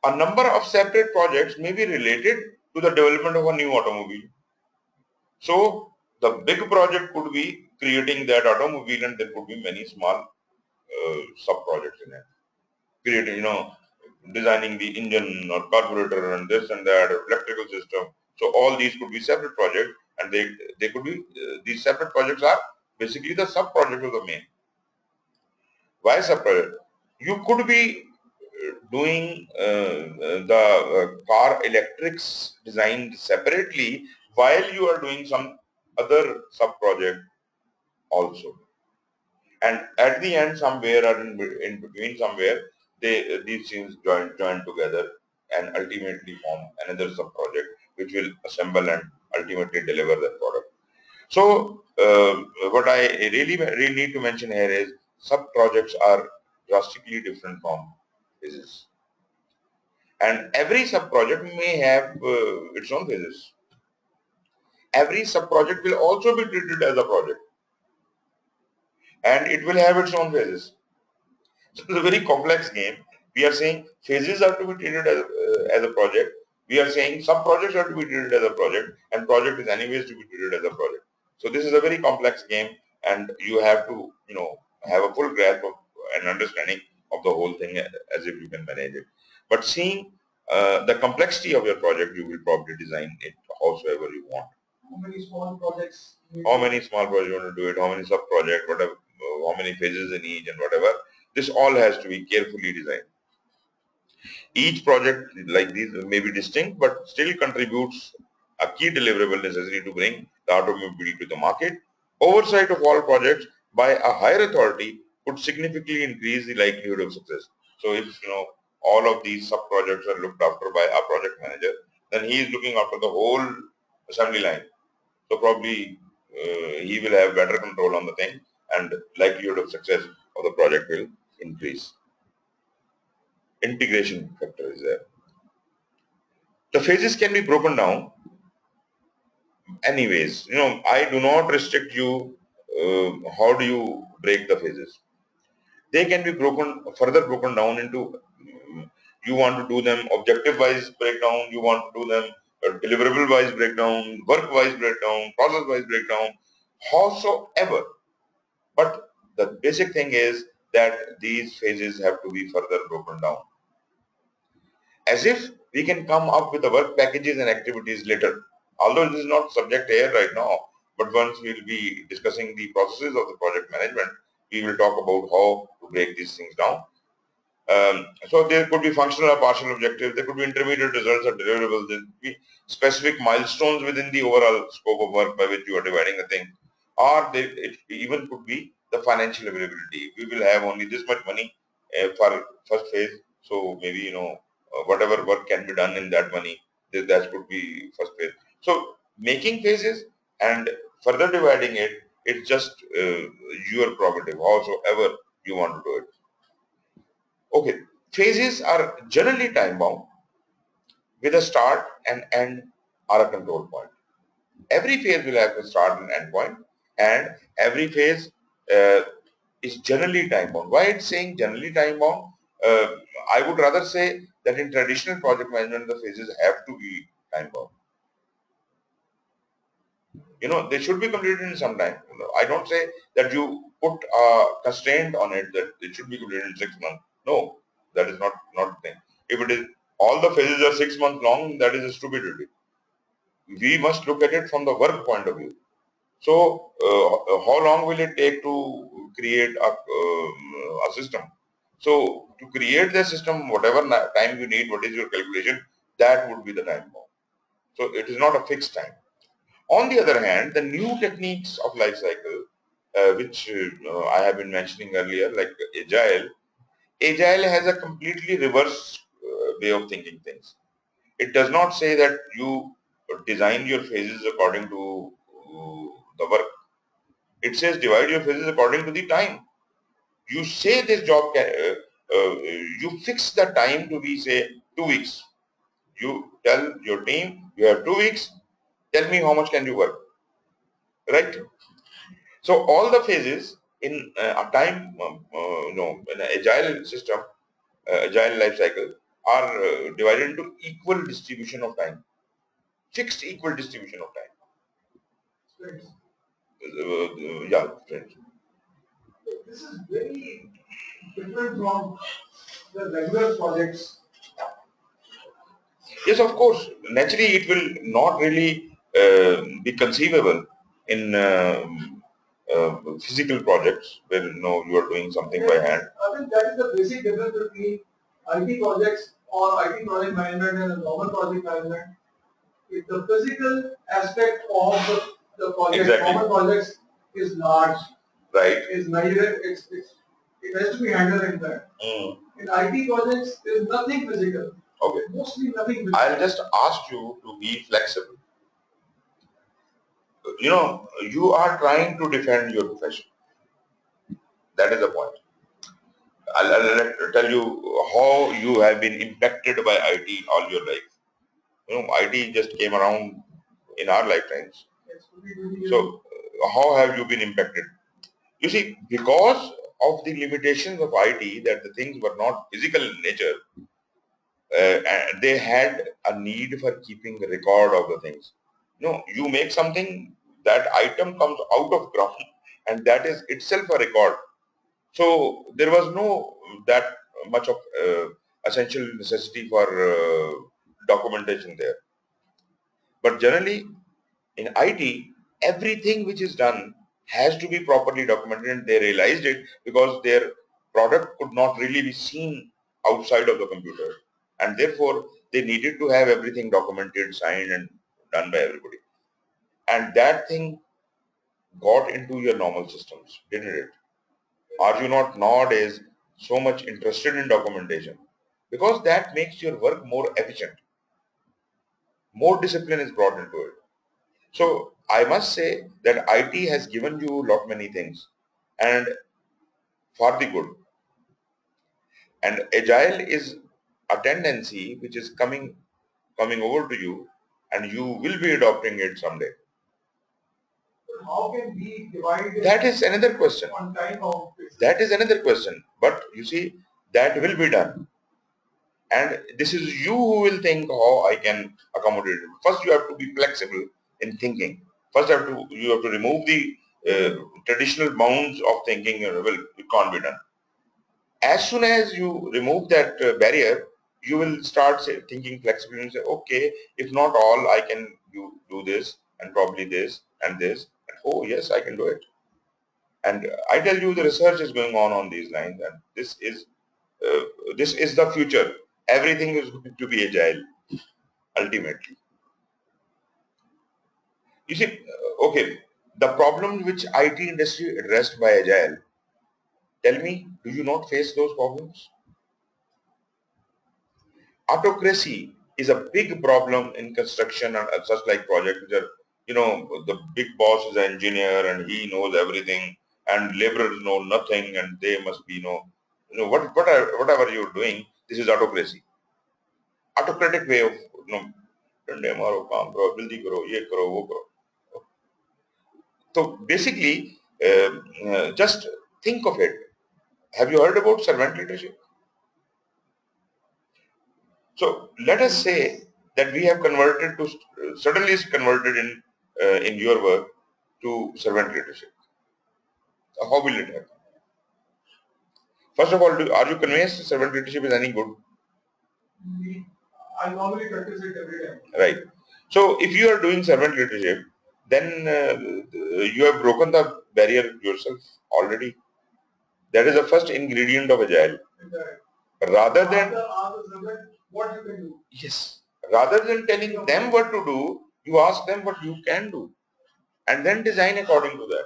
A number of separate projects may be related to the development of a new automobile. So the big project could be creating that automobile, and there could be many small sub-projects in it. Creating, designing the engine or carburetor and this and that, or electrical system. So all these could be separate projects, and they could be, these separate projects are basically the sub-project of the main. Why sub-project? You could be doing the car electrics designed separately while you are doing some other sub-project also. And at the end, somewhere or in between somewhere, these things join together and ultimately form another sub-project which will assemble and ultimately deliver that product. So what I really need to mention here is sub-projects are drastically different from phases. And every sub-project may have its own phases. Every sub-project will also be treated as a project, and it will have its own phases. So it's a very complex game. We are saying phases are to be treated as a project. We are saying sub-projects are to be treated as a project, and project is anyways to be treated as a project. So this is a very complex game, and you have to, have a full grasp of and understanding of the whole thing as if you can manage it. But seeing the complexity of your project, you will probably design it howsoever you want. How many small projects? How many small projects you want to do it? How many sub-projects? Whatever, how many phases in each, and whatever. This all has to be carefully designed. Each project like these may be distinct, but still contributes a key deliverable necessary to bring the automobile to the market. Oversight of all projects by a higher authority could significantly increase the likelihood of success. So if all of these sub-projects are looked after by a project manager, then he is looking after the whole assembly line. So probably he will have better control on the thing, and likelihood of success of the project will increase. Integration factor is there. The phases can be broken down anyways. I do not restrict you how do you break the phases. They can be further broken down into, you want to do them objective wise breakdown, you want to do them deliverable wise breakdown, work wise breakdown, process wise breakdown, howsoever. But the basic thing is that these phases have to be further broken down. As if we can come up with the work packages and activities later. Although this is not subject here right now, but once we will be discussing the processes of the project management, we will talk about how to break these things down. So there could be functional or partial objectives, there could be intermediate results or deliverables, there could be specific milestones within the overall scope of work by which you are dividing the thing, or it even could be the financial availability. We will have only this much money for first phase, so maybe whatever work can be done in that money, that could be first phase. So making phases and further dividing it, it's just your prerogative, howsoever you want to do it. Okay, phases are generally time bound with a start and end or a control point. Every phase will have a start and end point, and every phase is generally time bound. Why it's saying generally time bound? I would rather say that in traditional project management, the phases have to be time bound. They should be completed in some time. I don't say that you put a constraint on it that it should be completed in 6 months. No, that is not the thing. If it is all the phases are 6 months long, that is a stupidity. We must look at it from the work point of view. So, how long will it take to create a system? So, to create the system, whatever time you need, what is your calculation, that would be the time bound. So, it is not a fixed time. On the other hand, the new techniques of life cycle, which I have been mentioning earlier, like Agile has a completely reverse way of thinking things. It does not say that you design your phases according to the work. It says divide your phases according to the time. You say this job you fix the time to be, say, 2 weeks. You tell your team you have 2 weeks. Tell me how much can you work, right? So all the phases in a time, in an agile system, agile life cycle, are divided into equal distribution of time, fixed equal distribution of time. Friends, Yeah, friends. this is very different from the regular projects. Yes, of course. Naturally, it will not really be conceivable in physical projects where you are doing something by hand. I think that is the basic difference between IT projects or IT project management and normal project management. If the physical aspect of the project, Exactly. normal projects is large, Right. is measured, it has to be handled in that. In IT projects, there is nothing physical. Okay. Mostly nothing physical. I'll just ask you to be flexible. You are trying to defend your profession. That is the point. I'll tell you how you have been impacted by IT all your life. IT just came around in our lifetimes. So, how have you been impacted? You see, because of the limitations of IT, that the things were not physical in nature, and they had a need for keeping a record of the things. You make something, that item comes out of ground, and that is itself a record. So there was no that much of essential necessity for documentation there. But generally, in IT, everything which is done has to be properly documented, and they realized it because their product could not really be seen outside of the computer, and therefore they needed to have everything documented, signed, and done by everybody. And that thing got into your normal systems, didn't it? Are you not nowadays so much interested in documentation? Because that makes your work more efficient. More discipline is brought into it. So I must say that IT has given you lot many things, and for the good. And agile is a tendency which is coming over to you, and you will be adopting it someday. How can we divide it? That is another question. On time of That is another question. But you see, that will be done. And this is you who will think how I can accommodate it. First, you have to be flexible in thinking. First, you have to remove the traditional bounds of thinking. Well, it can't be done. As soon as you remove that barrier, you will start thinking flexibly and say, okay, if not all, I can do this and probably this and this. And, oh yes, I can do it. And I tell you, the research is going on these lines, and this is the future. Everything is going to be agile, ultimately. You see, okay, the problem which IT industry addressed by agile, tell me, do you not face those problems? Autocracy is a big problem in construction and such like projects which are, the big boss is an engineer and he knows everything, and laborers know nothing, and they must be, whatever you're doing, this is autocracy. Autocratic way of, डंडे मारो, काम करो, जल्दी करो, ये करो, वो करो. So basically, just think of it. Have you heard about servant leadership? So let us say that we have converted to, suddenly is converted in your work to servant leadership. How will it happen? First of all, are you convinced servant leadership is any good? I normally practice it every time. Right. So if you are doing servant leadership, then you have broken the barrier yourself already. That is the first ingredient of agile. Rather than what you can do. Yes. Rather than telling them what to do, you ask them what you can do, and then design according to that.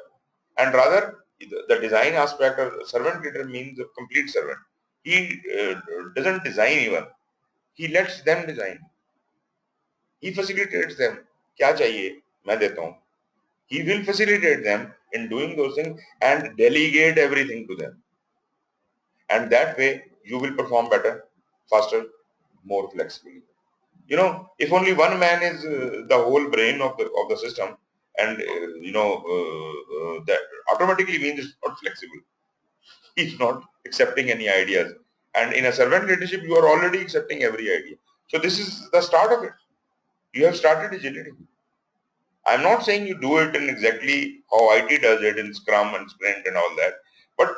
And rather, the design aspect of servant leader means a complete servant. He doesn't design even. He lets them design. He facilitates them. क्या चाहिए मैं देता हूँ. He will facilitate them in doing those things and delegate everything to them. And that way you will perform better, faster, more flexibly. You know, if only one man is the whole brain of the system, and that automatically means it's not flexible. He's not accepting any ideas. And in a servant leadership, you are already accepting every idea. So this is the start of it. You have started agility. I'm not saying you do it in exactly how IT does it in Scrum and Sprint and all that, but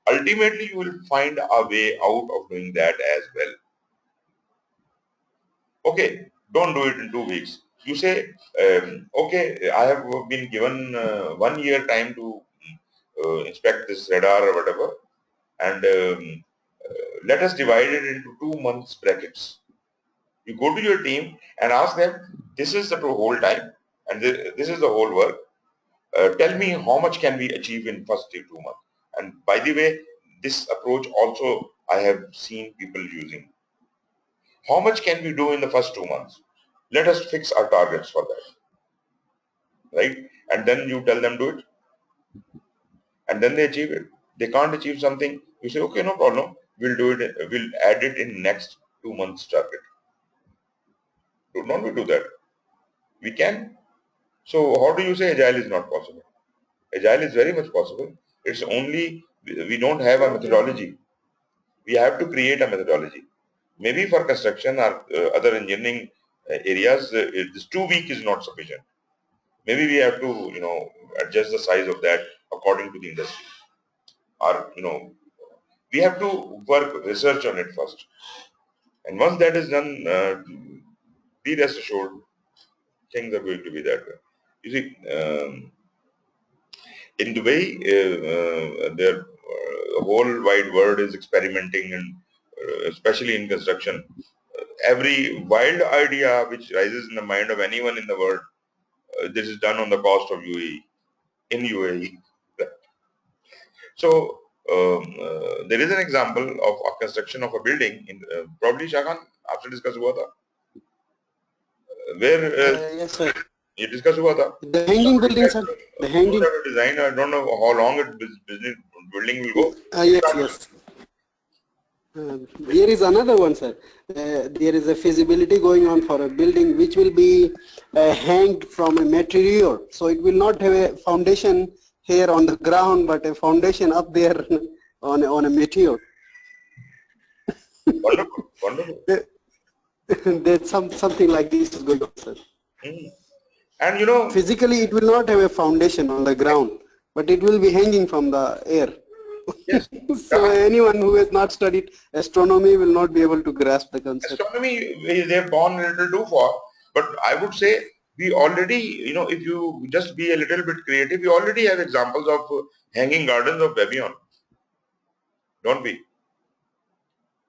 ultimately you will find a way out of doing that as well. Okay, don't do it in 2 weeks. You say, okay, I have been given 1 year time to inspect this radar or whatever, and let us divide it into 2 months brackets. You go to your team and ask them, this is the whole time and this is the whole work. Tell me how much can we achieve in first 2 months. And by the way, this approach also I have seen people using. How much can we do in the first 2 months? Let us fix our targets for that, right? And then you tell them do it, and then they achieve it. They can't achieve something, you say, okay, no problem. We'll do it. We'll add it in next 2 months target. Don't we do that? We can. So how do you say agile is not possible? Agile is very much possible. It's only we don't have a methodology. We have to create a methodology. Maybe for construction or other engineering areas, this 2 week is not sufficient. Maybe we have to, adjust the size of that according to the industry. Or, we have to work research on it first. And once that is done, be rest assured, things are going to be that way. You see, in the way the whole wide world is experimenting, and especially in construction, every wild idea which rises in the mind of anyone in the world, this is done on the cost of UAE, in UAE. So there is an example of a construction of a building in probably Shahan after discuss hua tha, where Yes, sir. ये discuss hua tha. The hanging building, sir. The hanging. Design. I don't know how long it business building will go. Yes. There is another one, sir. There is a feasibility going on for a building which will be hanged from a material. So it will not have a foundation here on the ground, but a foundation up there on a material. Wonderful. There's something like this is going on, sir. And physically it will not have a foundation on the ground, but it will be hanging from the air. Yes. So anyone who has not studied astronomy will not be able to grasp the concept. Astronomy, they're born a little too far, but I would say we already, if you just be a little bit creative, we already have examples of hanging gardens of Babylon, don't we?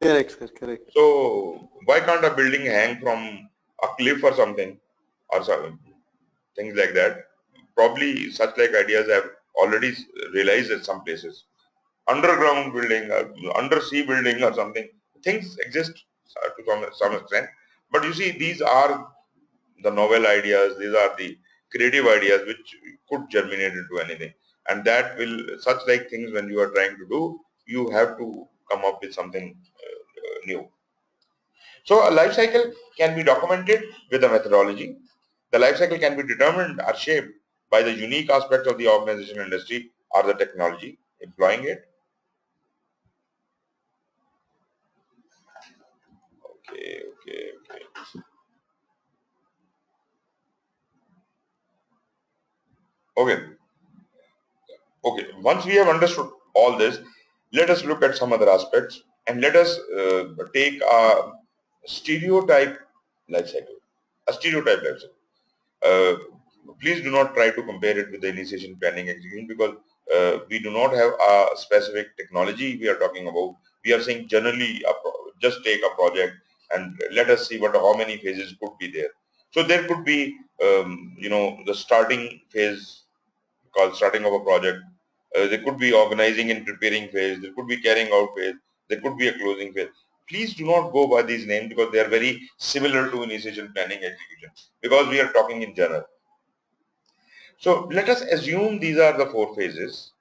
Correct, sir, correct. So why can't a building hang from a cliff or something, or things like that? Probably such like ideas have already realized at some places. Underground building, undersea building or something. Things exist to some extent. But you see, these are the novel ideas, these are the creative ideas which could germinate into anything. And that will, such like things when you are trying to do, you have to come up with something new. So a life cycle can be documented with a methodology. The life cycle can be determined or shaped by the unique aspects of the organization, industry, or the technology employing it. Okay. Once we have understood all this, let us look at some other aspects and let us take a stereotype life cycle. A stereotype life cycle. Please do not try to compare it with the initiation, planning, execution, because we do not have a specific technology we are talking about. We are saying generally, just take a project and let us see how many phases could be there. So there could be, the starting phase called starting of a project. There could be organizing and preparing phase. There could be carrying out phase. There could be a closing phase. Please do not go by these names because they are very similar to initiation, planning, execution, because we are talking in general. So let us assume these are the 4 phases,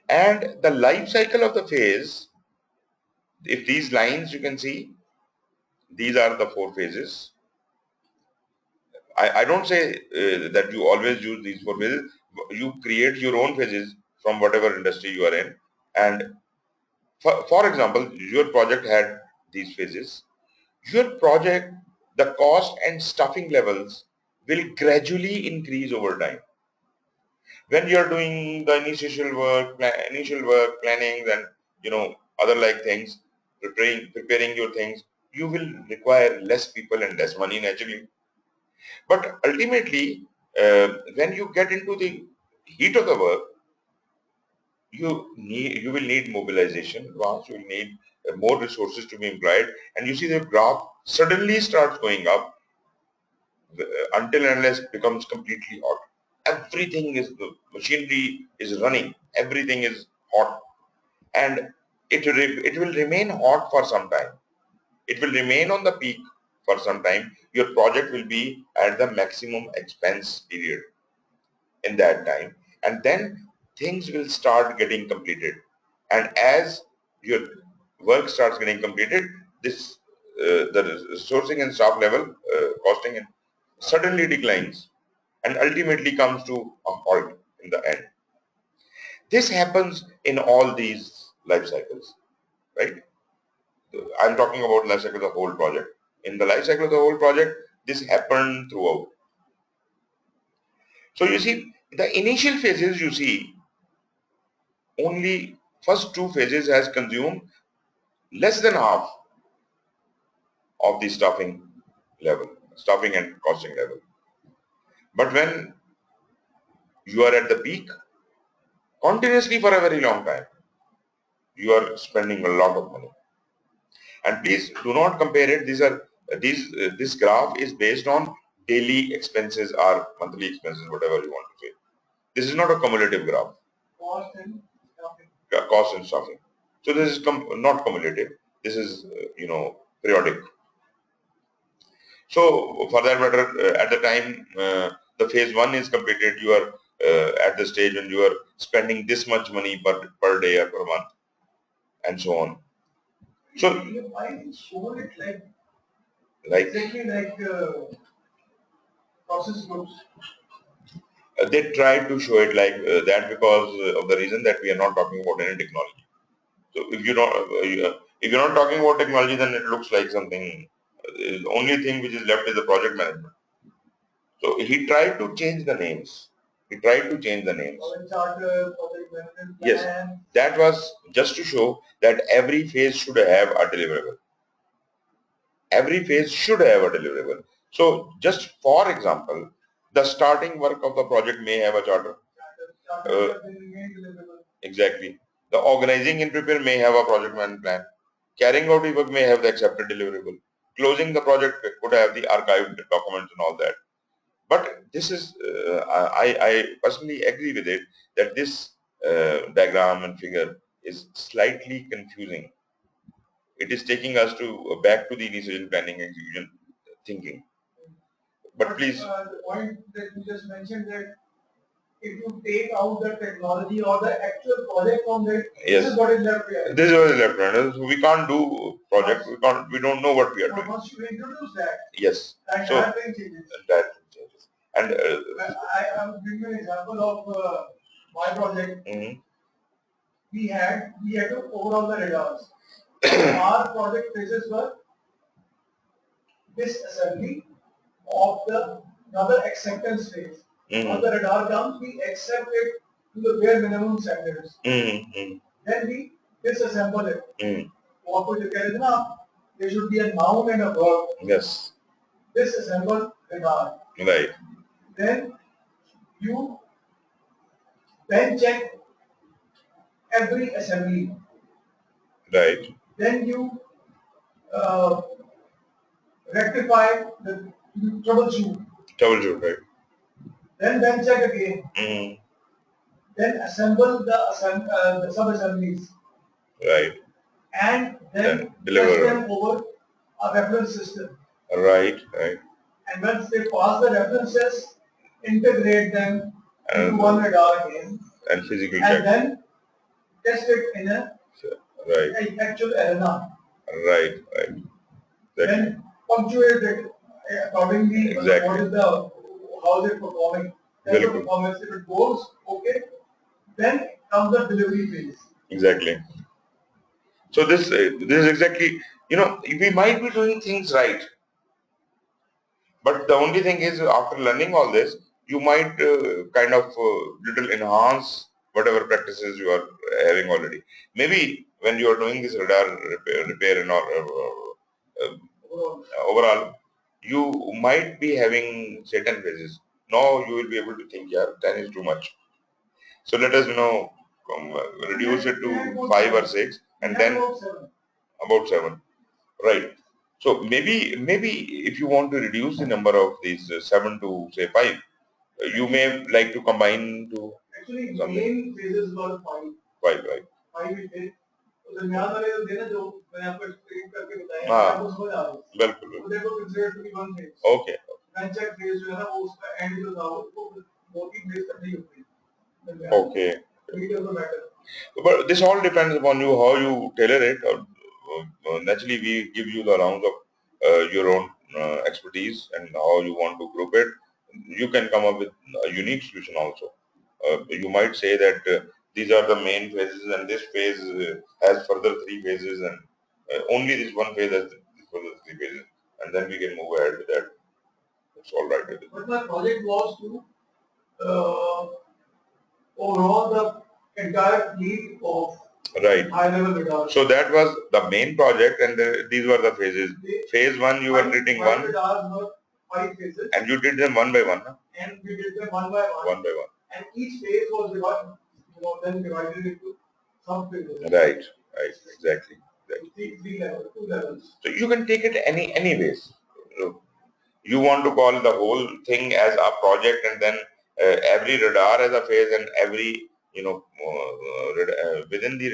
and the life cycle of the phase, if these lines you can see, these are the 4 phases. I don't say that you always use these 4 phases. You create your own phases from whatever industry you are in. And for example, your project had these phases. Your project, the cost and staffing levels will gradually increase over time. When you're doing the initial work, planning, and other like things, preparing your things, you will require less people and less money naturally. But ultimately, when you get into the heat of the work, you will need mobilization. Once you will need more resources to be employed, and you see the graph suddenly starts going up until and unless it becomes completely hot. Everything is, the machinery is running, everything is hot, and it will remain hot for some time. It will remain on the peak for some time. Your project will be at the maximum expense period in that time, and then things will start getting completed. And as your work starts getting completed, this the sourcing and staff level costing suddenly declines and ultimately comes to a halt in the end. This happens in all these life cycles, right? I'm talking about life cycle of the whole project. In the life cycle of the whole project, this happened throughout. So you see, the initial phases, you see, only first 2 phases has consumed less than half of the staffing and costing level. But when you are at the peak, continuously for a very long time, you are spending a lot of money. And please do not compare it. This graph is based on daily expenses or monthly expenses, whatever you want to say. This is not a cumulative graph. Cost and staffing. Cost and staffing. So this is not cumulative. This is periodic. So for that matter, at the time the phase 1 is completed, you are at the stage when you are spending this much money per day or per month, and so on. So why they show it like exactly like process groups? They try to show it like that because of the reason that we are not talking about any technology. So if if you're not talking about technology, then it looks like something. The only thing which is left is the project management. So he tried to change the names. He tried to change the names. Yes, that was just to show that every phase should have a deliverable. Every phase should have a deliverable. So just for example, the starting work of the project may have a charter. Exactly. The organizing and prepare may have a project management plan. Carrying out the work may have the accepted deliverable. Closing the project could have the archived documents and all that. But this is, I personally agree with it, that this diagram and figure is slightly confusing. It is taking us to back to the initial planning execution thinking. But please. The point that you just mentioned, that if you take out the technology or the actual project from that, yes, this is what is left behind. This is what is left behind. So we can't do project. We don't know what we are doing. Once you introduce that, yes, that so thing changes. That changes. And I will give you an example of my project. We had to overhaul the radars. Our project phases were disassembly of the another acceptance phase. When the radar comes, we accept it to the bare minimum standards. Then we disassemble it. What we look at is now, there should be a noun and a verb. Yes. Disassemble radar. Right. Then you check every assembly. Right. Then you rectify the troubleshoot. Troubleshoot, right. Then check again. Then assemble the sub-assemblies. Right. And then test them over a reference system. Right. And once they pass the references, integrate them into one radar again, and physical and check. then test it in a actual arena. Right. Then punctuate it accordingly. Exactly. What is the, how is it performing? Test the performance. If it goes okay, then comes the delivery phase. Exactly. So this is exactly, we might be doing things right, but the only thing is, after learning all this, you might kind of little enhance whatever practices you are having already. Maybe when you are doing this radar repair and overall, you might be having certain phases. Now you will be able to think, yeah, 10 is too much. So let us, reduce it to 5 or 6, and then about 7. Right. So maybe if you want to reduce the number of these 7 to say 5, you may like to combine to actually something. Main phases were 5. 5, right. 5 we did. तो दरमियान वाले जो थे ना जो मैंने आपको explain करके बताया आपको समझ आ रहा है बिल्कुल वो देखो consider to be one phase okay bench check phase जो है ना वो उसका एंड जो था वो वर्किंग फेज तक नहीं होती okay. It doesn't matter. But this all depends upon you, how you tailor it. Naturally, we give you the rounds of your own expertise and how you want to group it. You can come up with a unique solution also. You might say that these are the main phases, and this phase has further 3 phases, and only this one phase has further 3 phases, and then we can move ahead with that. It's all right with it. But my project was to overall the entire fleet of high-level radars. So that was the main project, and these were the phases. Phase 1, you were treating one. Radars were 5 phases. And you did them one by one. Huh? And we did them one by one. One by one. And each phase was divided, then divided into sub phases. Right, exactly. Three levels, 2 levels. So you can take it anyways. You want to call the whole thing as a project, and then every radar as a phase, and every within the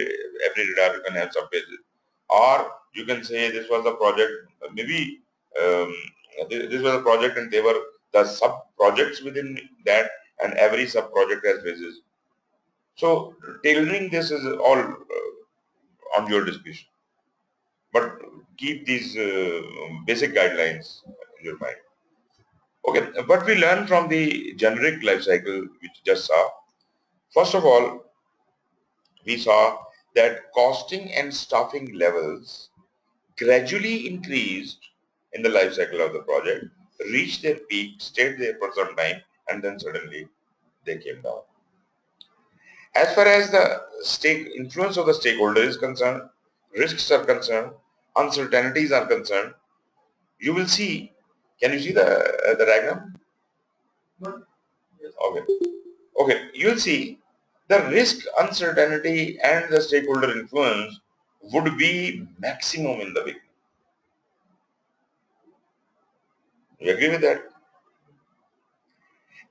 every radar you can have sub phases, or you can say this was a project. Maybe this was a project, and they were the sub projects within that, and every sub project has phases. So tailoring this is all on your discretion, but keep these basic guidelines in your mind. Okay, what we learned from the generic life cycle, which just saw, first of all, we saw that costing and staffing levels gradually increased in the life cycle of the project, reached their peak, stayed there for some time, and then suddenly they came down. As far as the influence of the stakeholder is concerned, risks are concerned, uncertainties are concerned, you will see, can you see the diagram? Okay, you'll see the risk, uncertainty, and the stakeholder influence would be maximum in the beginning. You agree with that?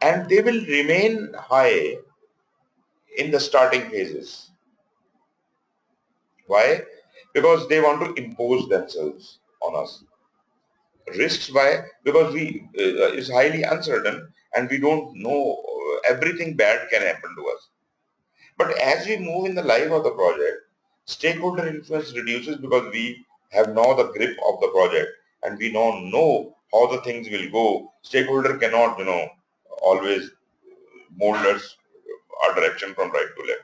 And they will remain high in the starting phases. Why? Because they want to impose themselves on us. Risks, why? Because it's highly uncertain, and we don't know, everything bad can happen to us. But as we move in the life of the project, stakeholder influence reduces because we have now the grip of the project, and we now know how the things will go. Stakeholder cannot, always mold us our direction from right to left.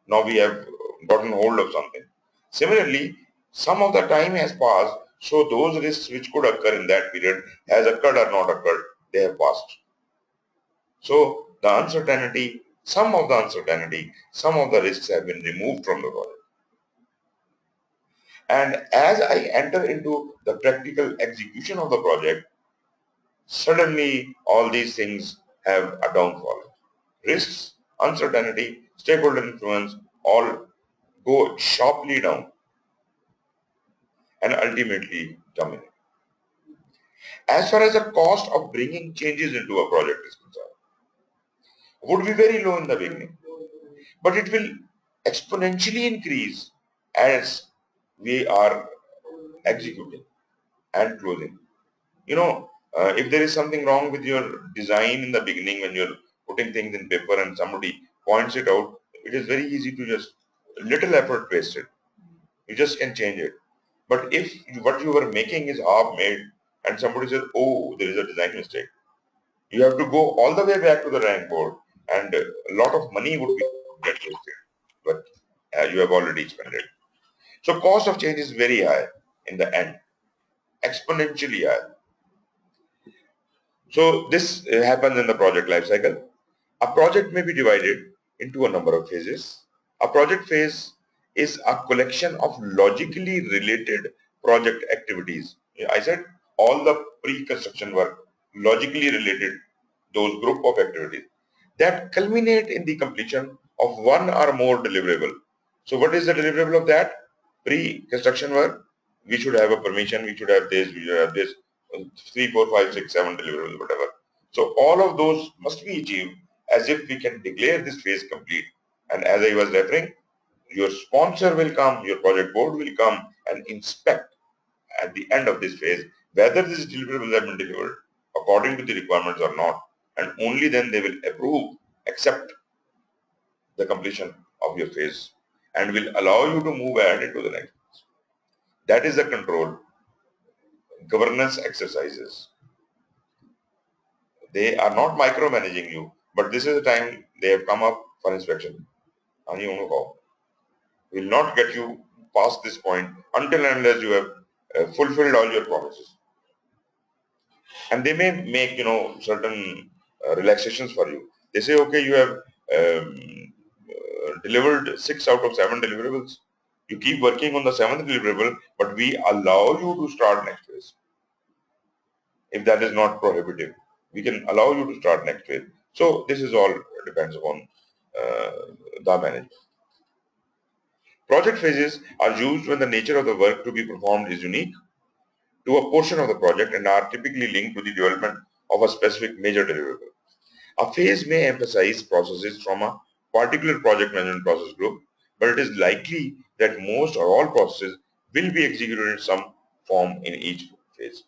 Now we have gotten hold of something. Similarly, some of the time has passed, so those risks which could occur in that period has occurred or not occurred, they have passed. So the uncertainty, some of the risks have been removed from the project. And as I enter into the practical execution of the project, suddenly all these things have a downfall. Risks, uncertainty, stakeholder influence all go sharply down and ultimately terminate. As far as the cost of bringing changes into a project is concerned, would be very low in the beginning, but it will exponentially increase as we are executing and closing. If there is something wrong with your design in the beginning when you're putting things in paper and somebody points it out, it is very easy to just little effort wasted. You just can change it. But if what you were making is half made and somebody says, oh, there is a design mistake, you have to go all the way back to the drawing board and a lot of money would be get wasted. But you have already spent it. So cost of change is very high in the end, exponentially high. So this happens in the project life cycle. A project may be divided into a number of phases. A project phase is a collection of logically related project activities. I said all the pre-construction work, logically related, those group of activities that culminate in the completion of one or more deliverable. So what is the deliverable of that? Pre-construction work, we should have a permission, we should have this, we should have this, 3, 4, 5, 6, 7 deliverables, whatever. So all of those must be achieved as if we can declare this phase complete. And as I was referring, your sponsor will come, your project board will come and inspect at the end of this phase whether these deliverables have been delivered according to the requirements or not. And only then they will approve, accept the completion of your phase and will allow you to move ahead into the next phase. That is the control governance exercises. They are not micromanaging you, but this is the time they have come up for inspection. Will not get you past this point until and unless you have fulfilled all your promises. And they may make, certain relaxations for you. They say, okay, you have delivered 6 out of 7 deliverables. You keep working on the 7th deliverable, but we allow you to start next phase. If that is not prohibitive, we can allow you to start next phase. So this is all depends upon the management. Project phases are used when the nature of the work to be performed is unique to a portion of the project and are typically linked to the development of a specific major deliverable. A phase may emphasize processes from a particular project management process group, but it is likely that most or all processes will be executed in some form in each phase.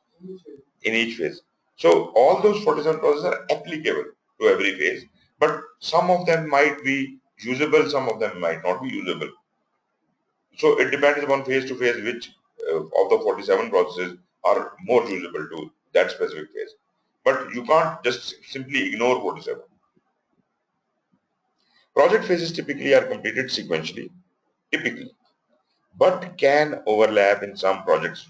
So all those 47 processes are applicable to every phase, but some of them might be usable, some of them might not be usable. So it depends upon phase to phase which of the 47 processes are more usable to that specific phase. But you can't just simply ignore 47. Project phases typically are completed sequentially, but can overlap in some projects.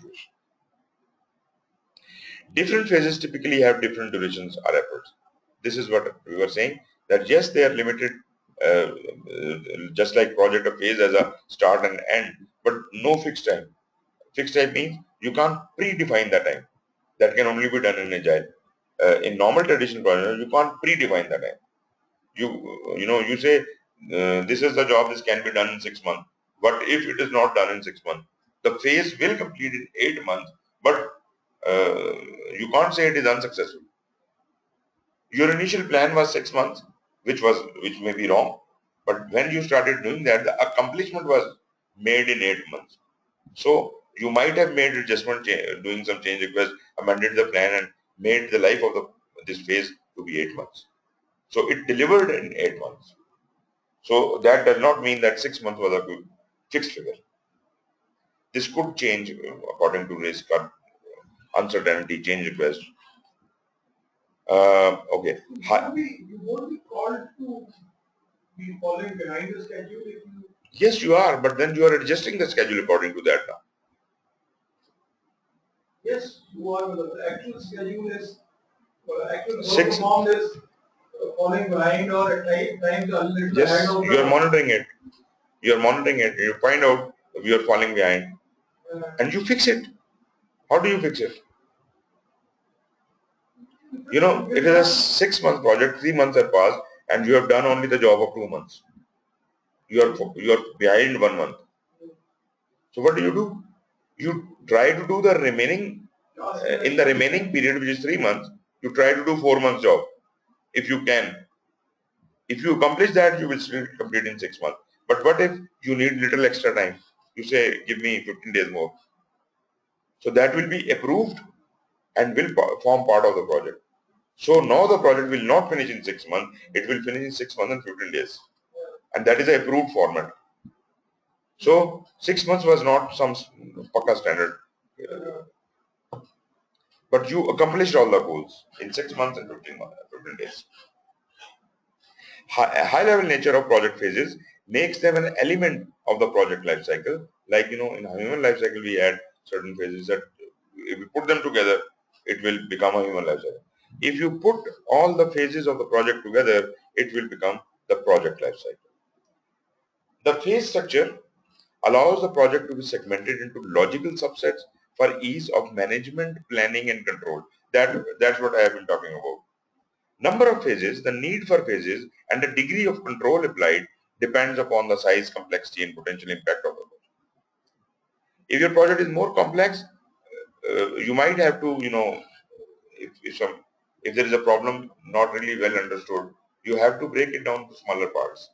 Different phases typically have different durations or efforts. This is what we were saying, that yes, they are limited, just like project a phase as a start and end, but no fixed time. Fixed time means you can't predefine the time. That can only be done in Agile. In normal traditional projects, you can't predefine the time. You say, this is the job, this can be done in 6 months. But if it is not done in 6 months, the phase will complete in 8 months, but you can't say it is unsuccessful. Your initial plan was 6 months, which may be wrong, but when you started doing that, the accomplishment was made in 8 months. So you might have made adjustment, doing some change request, amended the plan and made the life of this phase to be 8 months. So it delivered in 8 months. So that does not mean that 6 months was a good fixed figure. This could change according to risk or uncertainty, change request. Okay. You won't be called to be following behind the schedule if you... Yes, you are, but then you are adjusting the schedule according to that now. Yes, you are. The actual schedule is, actual work performed is falling behind or at times a little yes, ahead of you are monitoring it. You are monitoring it. You find out you are falling behind and you fix it. How do you fix it? It is a 6-month project, 3 months have passed and you have done only the job of 2 months. You are behind 1 month. So what do? You try to do the remaining, in the remaining period, which is 3 months, you try to do 4 months job, if you can. If you accomplish that, you will still complete in 6 months. But what if you need little extra time? You say, give me 15 days more. So that will be approved and will form part of the project. So now the project will not finish in 6 months, it will finish in 6 months and 15 days. And that is the approved format. So 6 months was not some pakka standard. But you accomplished all the goals in 6 months and 15 days. High-level nature of project phases makes them an element of the project life cycle. Like, in human life cycle, we had certain phases that if we put them together, it will become a human life cycle. If you put all the phases of the project together, it will become the project life cycle. The phase structure allows the project to be segmented into logical subsets for ease of management, planning, and control. That's what I have been talking about. Number of phases, the need for phases, and the degree of control applied depends upon the size, complexity, and potential impact of the project. If your project is more complex, you might have to, if there is a problem not really well understood, you have to break it down to smaller parts.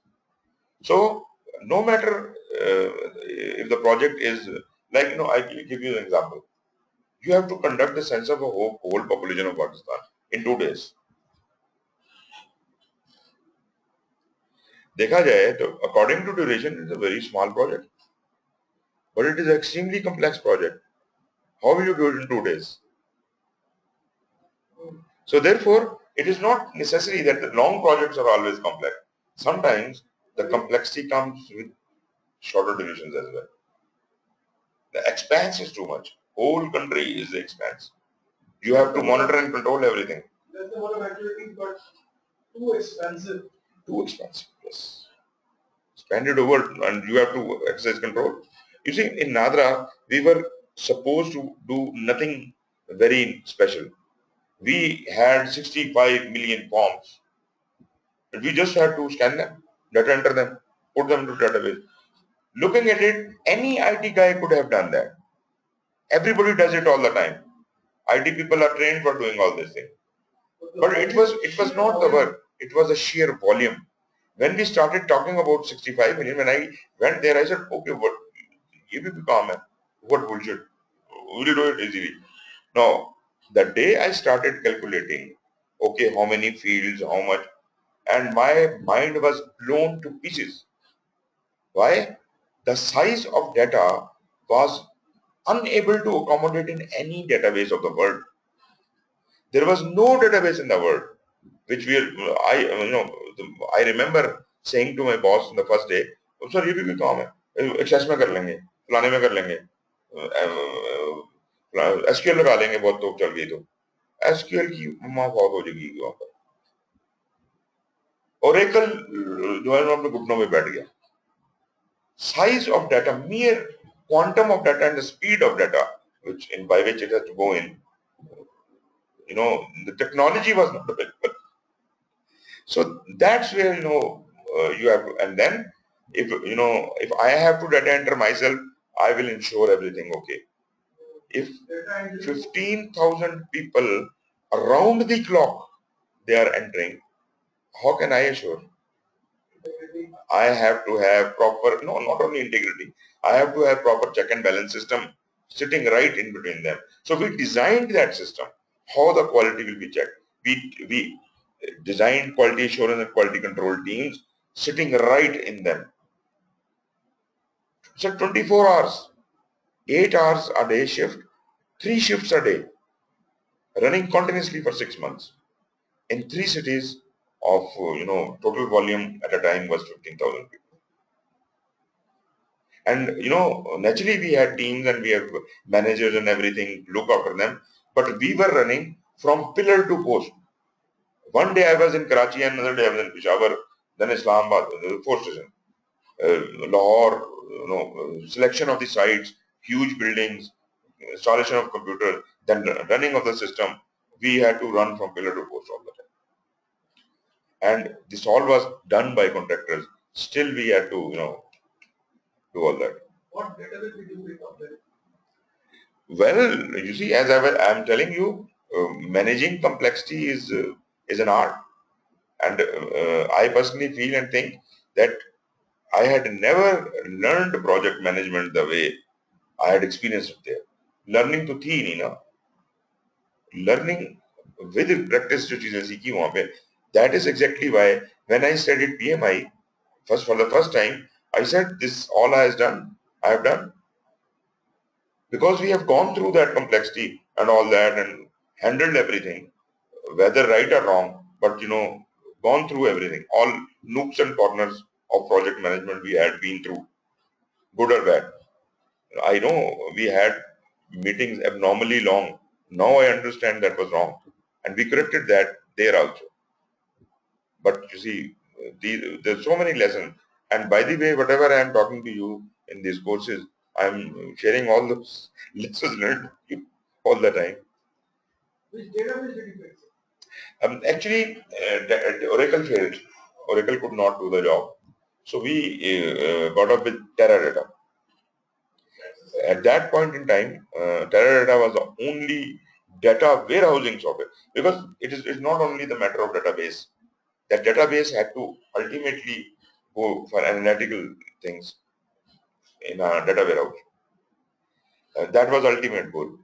So no matter if the project is like, I give you an example. You have to conduct the census of a whole population of Pakistan in 2 days. देखा जाए तो according to duration, it's a very small project, but it is an extremely complex project. How will you do it in 2 days? So therefore, it is not necessary that the long projects are always complex. Sometimes the complexity comes with shorter durations as well. The expense is too much. Whole country is the expense. You have to monitor and control everything. That's the word of activity, but too expensive. Too expensive, yes. Spend it over and you have to exercise control. You see, in Nadra, we were supposed to do nothing very special. We had 65 million forms. And we just had to scan them, data enter them, put them into database. Looking at it, any IT guy could have done that. Everybody does it all the time. IT people are trained for doing all this thing. But it was not the work. It was the sheer volume. When we started talking about 65 million, when I went there, I said, okay, what? You be calm, man. What bullshit? We'll do it easily. Now, the day I started calculating, okay, how many fields, how much, and my mind was blown to pieces. Why? The size of data was unable to accommodate in any database of the world. There was no database in the world, which I remember saying to my boss on the first day, oh, sir, ये भी काम है, access में कर लेंगे, फलाने में कर लेंगे, SQL लगा लेंगे, बहुत तो चल गई तो SQL की माँ बहुत हो जाएगी वहाँ पर. Oracle जो है अपने घुटनों में बैठ गया. Size of data, mere quantum of data and the speed of data, by which it has to go in, the technology was not available. So that's where, you have to, and then if I have to data enter myself, I will ensure everything okay. If 15,000 people around the clock they are entering, how can I assure? I have to have proper, not only integrity, I have to have proper check and balance system sitting right in between them. So we designed that system, how the quality will be checked. We designed quality assurance and quality control teams sitting right in them. So 24 hours, 8 hours a day shift, 3 shifts a day, running continuously for 6 months. In 3 cities of, total volume at a time was 15,000 people. And, naturally we had teams and we have managers and everything to look after them, but we were running from pillar to post. One day I was in Karachi and another day I was in Peshawar, then Islamabad, the 4th station, Lahore, selection of the sites, huge buildings, installation of computers, then running of the system. We had to run from pillar to post all the time. And this all was done by contractors. Still we had to, do all that. What database did you pick up there? Well, you see, as I'm telling you, managing complexity is an art. And I personally feel and think that I had never learned project management the way I had experienced it there. Learning to thi, learning with practice जो चीजें सीखी वहाँ पे, that is exactly why when I studied PMI for the first time, I said this all I have done because we have gone through that complexity and all that and handled everything, whether right or wrong, but gone through everything, all nooks and corners of project management we had been through, good or bad. I know we had meetings abnormally long. Now I understand that was wrong, and we corrected that there also. But you see, there's so many lessons. And by the way, whatever I am talking to you in these courses, I'm sharing all those lessons learned all the time. Which database did you fix? Actually, Oracle failed. Oracle could not do the job. So we got up with Teradata. At that point in time, Teradata was the only data warehousing software, because it's not only the matter of database. That database had to ultimately go for analytical things in a data warehouse. That was ultimate goal.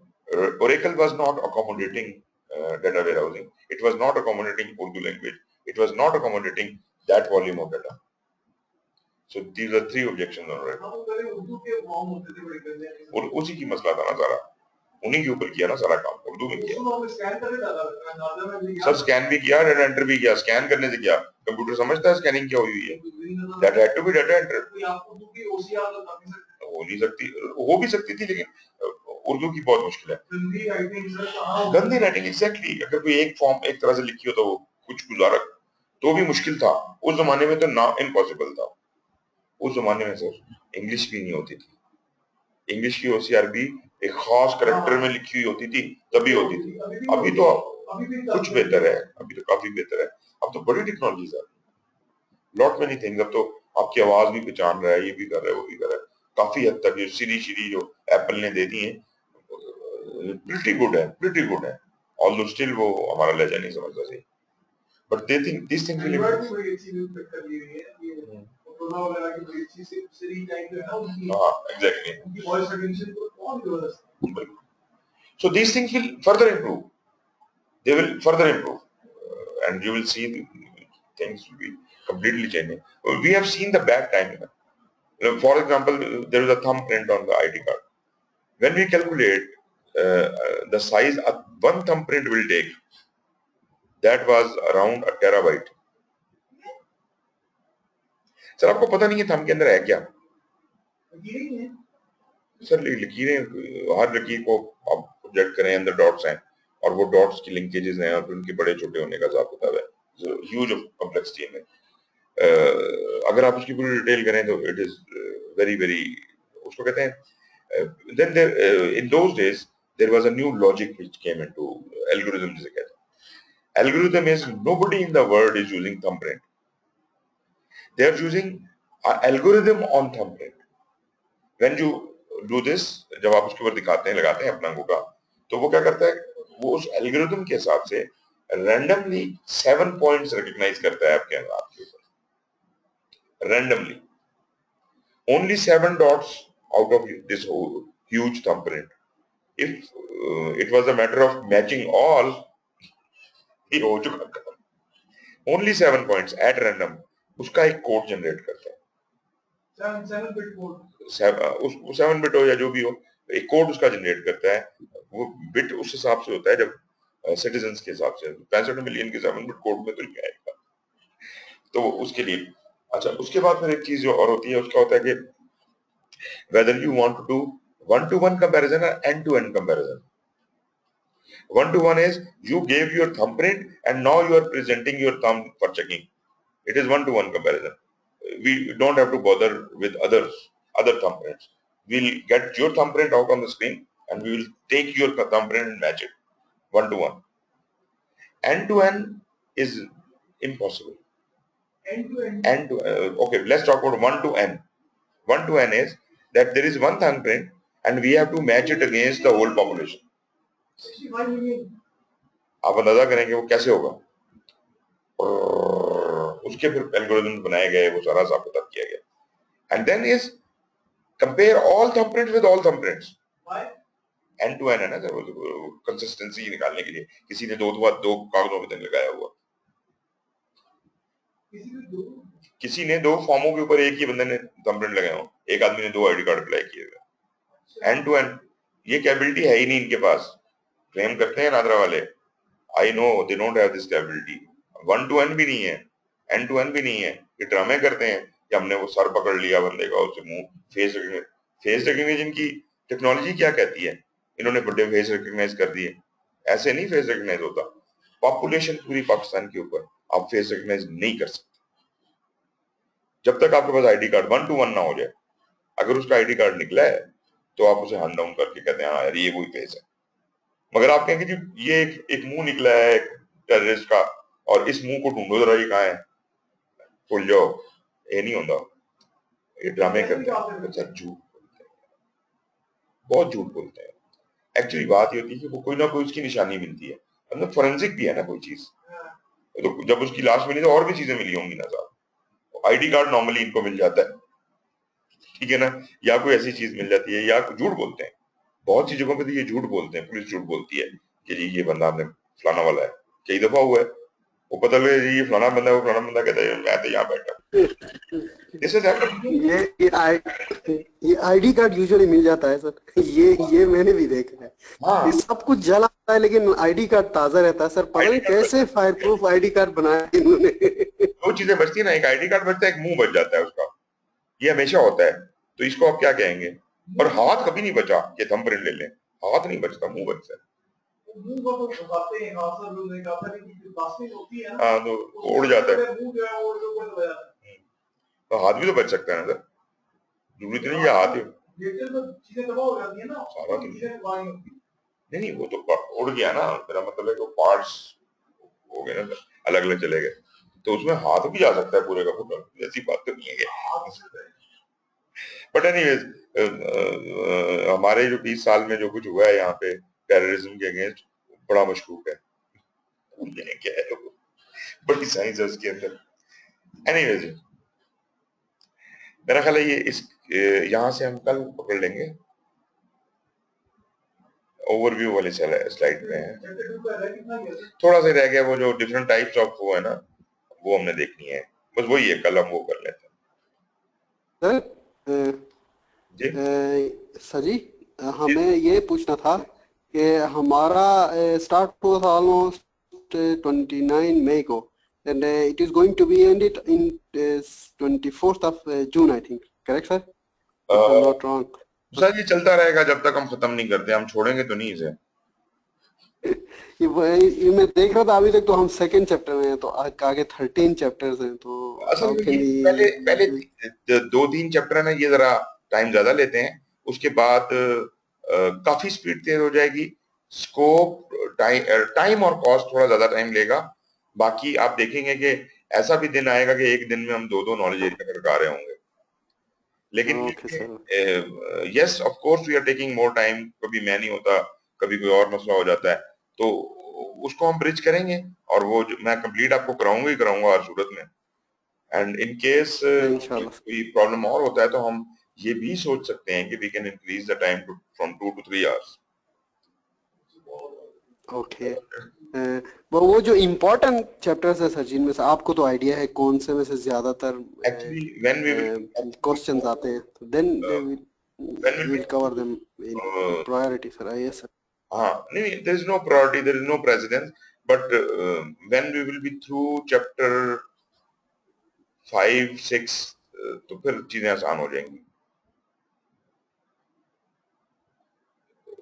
Oracle was not accommodating data warehousing. It was not accommodating Urdu language. It was not accommodating that volume of data. So these are three objections on Oracle. और उसी की मसला था ना सारा, उन्हीं के ऊपर किया ना सारा काम, उर्दू में किया। सब स्कैन भी किया, डेटा एंटर भी किया। स्कैन करने से क्या कंप्यूटर समझता है स्कैनिंग क्या हुई है? That had to be data enter. हो नहीं सकती, हो भी सकती थी, लेकिन उर्दू की बहुत मुश्किल है। गंदी राइटिंग एग्जैक्टली। अगर कोई एक फॉर्म एक तरह से लिखी हो तो कुछ गुजारा तो भी मुश्किल था। उस जमाने में तो ना इम्पॉसिबल था। उस जमाने में सर इंग्लिश भी नहीं होती थी। इंग्लिश की ओसीआर भी एक खास करैक्टर में लिखी हुई होती थी, तभी होती थी। अभी तो कुछ बेहतर है, अभी तो काफी बेहतर है। अब तो बड़ी टेक्नोलॉजीज आ लॉट मेनी थिंग्स। अब तो आपकी आवाज भी पहचान रहा है, ये भी कर रहा है, वो भी कर रहा है। काफी हद तक ये सीरी जो एप्पल ने दे दी है प्रिटी गुड है। ऑल्दो स्टिल वो हमारा लहजा नहीं समझता सही, but they think this thing will exactly. So these things will further improve. They will further improve, and you will see things will be completely changing. We have seen the bad time. For example, there is a thumbprint on the ID card. When we calculate the size one thumbprint will take, that was around a terabyte. Sir आपको पता नहीं है thumb के अंदर है क्या? Sir लकीरें, हर लकीर को आप प्रोजेक्ट करें, अंदर डॉट्स हैं और वो डॉट्स की लिंकेजेस हैं और फिर उनके बड़े छोटे होने का हिसाब किताब है। ह्यूज कॉम्प्लेक्सिटी में अगर आप उसकी पूरी डिटेल करें तो इट इज वेरी वेरी, उसको कहते हैं then there in those days there was a new logic which came into algorithm, जिसे कहते हैं। Algorithm is nobody in the world is using thumbprint, they are using algorithm on thumbprint. When you do this, जब आप उसके ऊपर दिखाते हैं, लगाते हैं अपना अंगूठा, तो वो क्या करता है, वो उस एल्गोरिथम के हिसाब से रैंडमली 7 पॉइंट्स रिकॉग्नाइज करता है आपके ऊपर, randomly only 7 dots out of this huge thumbprint. If it was a matter of matching all, ये हो चुका काम। ओनली 7 पॉइंट्स एट रैंडम, उसका एक कोड जनरेट करता है। 7 बिट कोड, 7 बिट हो या जो भी हो, एक कोड उसका जनरेट करता है। वो बिट उस हिसाब से होता है जब सिटीजन्स के हिसाब से 65 मिलियन के 7 बिट कोड में तो क्या आएगा, तो उसके लिए। अच्छा, उसके बाद फिर एक चीज जो और होती है, उसका होता है कि whether you want to do 1-to-1 comparison और end-to-end comparison. 1-to-1 is you gave your thumbprint and now you are presenting your thumb for checking. It is 1-to-1 comparison. We don't have to bother with other thumbprints. We'll get your thumbprint out on the screen and we will take your thumbprint and match it 1-to-1. End-to-end is impossible. End-to-end. Okay, let's talk about 1-to-N. 1-to-N is that there is one thumbprint and we have to match it against the whole population. 65 million. आप अंदाजा करेंगे वो कैसे होगा, और उसके फिर algorithm बनाए गए, वो सारा हिसाब किताब किया गया। And then is compare all thumbprints with all thumbprints. Why? End to end है ना सर, कंसिस्टेंसी निकालने के लिए। किसी ने दो कागजों में तो लगाया हुआ, किसी ने दो फॉर्मों के ऊपर एक ही बंदे ने थंबप्रिंट लगाया हो, एक आदमी ने दो आईडी कार्ड अप्लाई किए हुए, एंड टू एंड। ये कैपेबिलिटी है ही नहीं इनके पास। क्लेम करते हैं नादरा वाले, I know they don't have this capability. One to N भी नहीं है, एंड टू एन भी नहीं है। ये ड्रामे करते हैं कि हमने वो सर पकड़ लिया बंदे का, उससे मुंह फेस रिकग्निशन की टेक्नोलॉजी क्या कहती है, इन्होंने बड़े फेस रिकग्नाइज कर दिए। ऐसे नहीं फेस रिकग्नाइज होता। पॉपुलेशन पूरी पाकिस्तान के ऊपर आप फेस रिकग्नाइज नहीं कर सकते जब तक आपके पास आईडी कार्ड 1 to 1 ना हो जाए। अगर उसका आईडी कार्ड निकला है तो आप उसे हैंड डाउन करके कहते हैं हाँ यार ये वही फेस है। मगर आप कहेंगे जी ये एक मुंह निकला है एक टेररिस्ट का, और इस मुंह को ढूंढो जरा ये कहाँ है, भूल जाओ, ये नहीं होता। ये ड्रामे करते हैं, अच्छा झूठ बोलते हैं, बहुत झूठ बोलते हैं। एक्चुअली बात ये होती है कि वो कोई ना कोई उसकी निशानी मिलती है, मतलब फोरेंसिक भी है ना कोई चीज, तो जब उसकी लाश मिली तो और भी चीजें मिली होंगी ना साहब। आईडी कार्ड नॉर्मली इनको मिल जाता है, ठीक है ना, या कोई ऐसी चीज मिल जाती है, या झूठ बोलते हैं। बहुत सी जगहों पे तो ये झूठ बोलते हैं, पुलिस झूठ बोलती है कि जी ये बंदा आपने फलाना वाला है। कई दफा हुआ है, वो पता लगे जी ये फलाना बंदा है, वो फलाना बंदा कहता है मैं तो यहाँ बैठा हूँ। इससे ये आईडी कार्ड यूजुअली मिल जाता है सर, ये मैंने भी देखा है। हाँ, ये सब कुछ जला होता है लेकिन आईडी कार्ड ताजा रहता है सर। पता नहीं कैसे फायर प्रूफ आईडी कार्ड बनाया इन्होंने। दो चीजें बचती है ना, एक आईडी कार्ड बचता है, एक मुंह बच जाता है उसका, ये हमेशा होता है। तो इसको आप क्या कहेंगे। और हाथ कभी नहीं बचा कि थंबप्रिंट ले लें, हाथ नहीं बचता, मुंह बचता है। हाँ तो उड़ जाता है, तो हाथ भी तो बच सकता है ना सर, जरूरी तो नहीं है हाथ ही सारा तो नहीं, वो तो उड़ गया ना, मेरा मतलब है कि पार्ट्स हो गए ना, अलग अलग चले गए, तो उसमें हाथ भी जा सकता है पूरे का पूरा, ऐसी बात तो नहीं है। बट एनीवेज हमारे जो 20 साल में जो कुछ हुआ है यहाँ पे टेररिज्म के अगेंस्ट, बड़ा मशकूक है, क्या है वो, बड़ी साइंस है उसके अंदर। एनीवेज मेरा ख्याल है ये इस यहाँ से हम कल पकड़ लेंगे, ओवरव्यू वाले स्लाइड पे हैं। थोड़ा सा रह गया वो जो डिफरेंट टाइप्स ऑफ वो है ना, वो हमने देखनी है, बस वही है, कल हम वो कर लेते हैं। सर जी हमें ये पूछना था कि हमारा स्टार्ट हुआ था ऑलमोस्ट 29 मई को, and it is going to be ended in 24th of June, I think, correct sir? If I am not wrong. Sir ये चलता रहेगा जब तक हम खत्म नहीं करते, हम छोड़ेंगे तो नहीं इसे। ये मैं देख रहा था अभी तक तो हम सेकंड चैप्टर में हैं, तो आगे 13 चैप्टर्स हैं, तो असल में ये पहले 2-3 चैप्टर है ना, ये जरा टाइम ज्यादा लेते हैं, उसके बाद काफी स्पीड तेज हो जाएगी। स्कोप टाइम और कॉस्ट थोड़ा ज्यादा टाइम लेगा। बाकी आप देखेंगे कि ऐसा भी दिन आएगा कि एक दिन में हम 2-2 नॉलेज एरिया कर रहे होंगे। लेकिन yes of course we are taking more time, कभी मैं नहीं होता, कभी कोई और मसला हो जाता है, तो उसको हम ब्रिज करेंगे, और वो मैं कंप्लीट आपको कराऊंगा ही कराऊंगा हर सूरत में। एंड इन केस कोई प्रॉब्लम और होता है तो हम ये भी सोच सकते हैं कि we can increase the time from 2 to 3 hours। Okay, वो जो इम्पोर्टेंट चैप्टर्स है सर, जिनमें से आपको तो आइडिया है कौन से में से ज्यादातर एक्चुअली व्हेन वी क्वेश्चंस आते हैं, तो then we will cover them in priority sir. Yes sir. हाँ नहीं, there is no priority, there is no precedence, but when we will be through chapter 5-6 तो फिर चीजें आसान हो जाएंगी।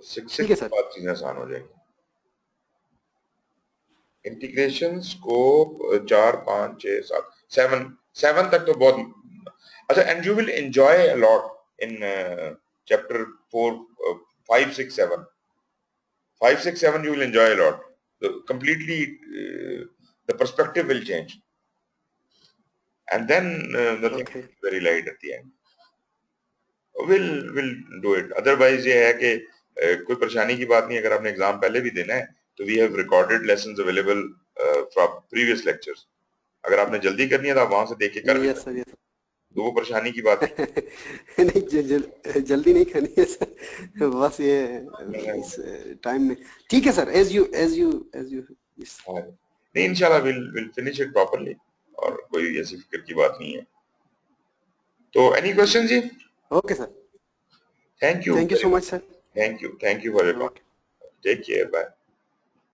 6 के बाद चीजें आसान हो जाएंगी। इंटीग्रेशन स्कोप 4, 5, 6, 7 7 तक तो बहुत अच्छा, and you will enjoy a lot in chapter 4, 5, 6, 7 5, 6, 7 you will enjoy a lot. Completely the perspective will change, and then the thing will be very light at the end. We'll do it. Otherwise ये है कि कोई परेशानी की बात नहीं, अगर आपने एग्जाम पहले भी देना है तो we have recorded lessons available from previous lectures. अगर आपने जल्दी करनी है तो आप वहां से देख के कर सकते हैं। तो वो परेशानी की बात नहीं जल्दी नहीं खानी है सर, बस ये इस टाइम में ठीक है सर, एज यू हाँ नहीं, इंशाल्लाह विल फिनिश इट प्रॉपर्ली, और कोई ऐसी फिक्र की बात नहीं है। तो एनी क्वेश्चन जी? Okay sir, thank you thank you very so much. Much sir. Thank you for your call. Okay. Take care, bye.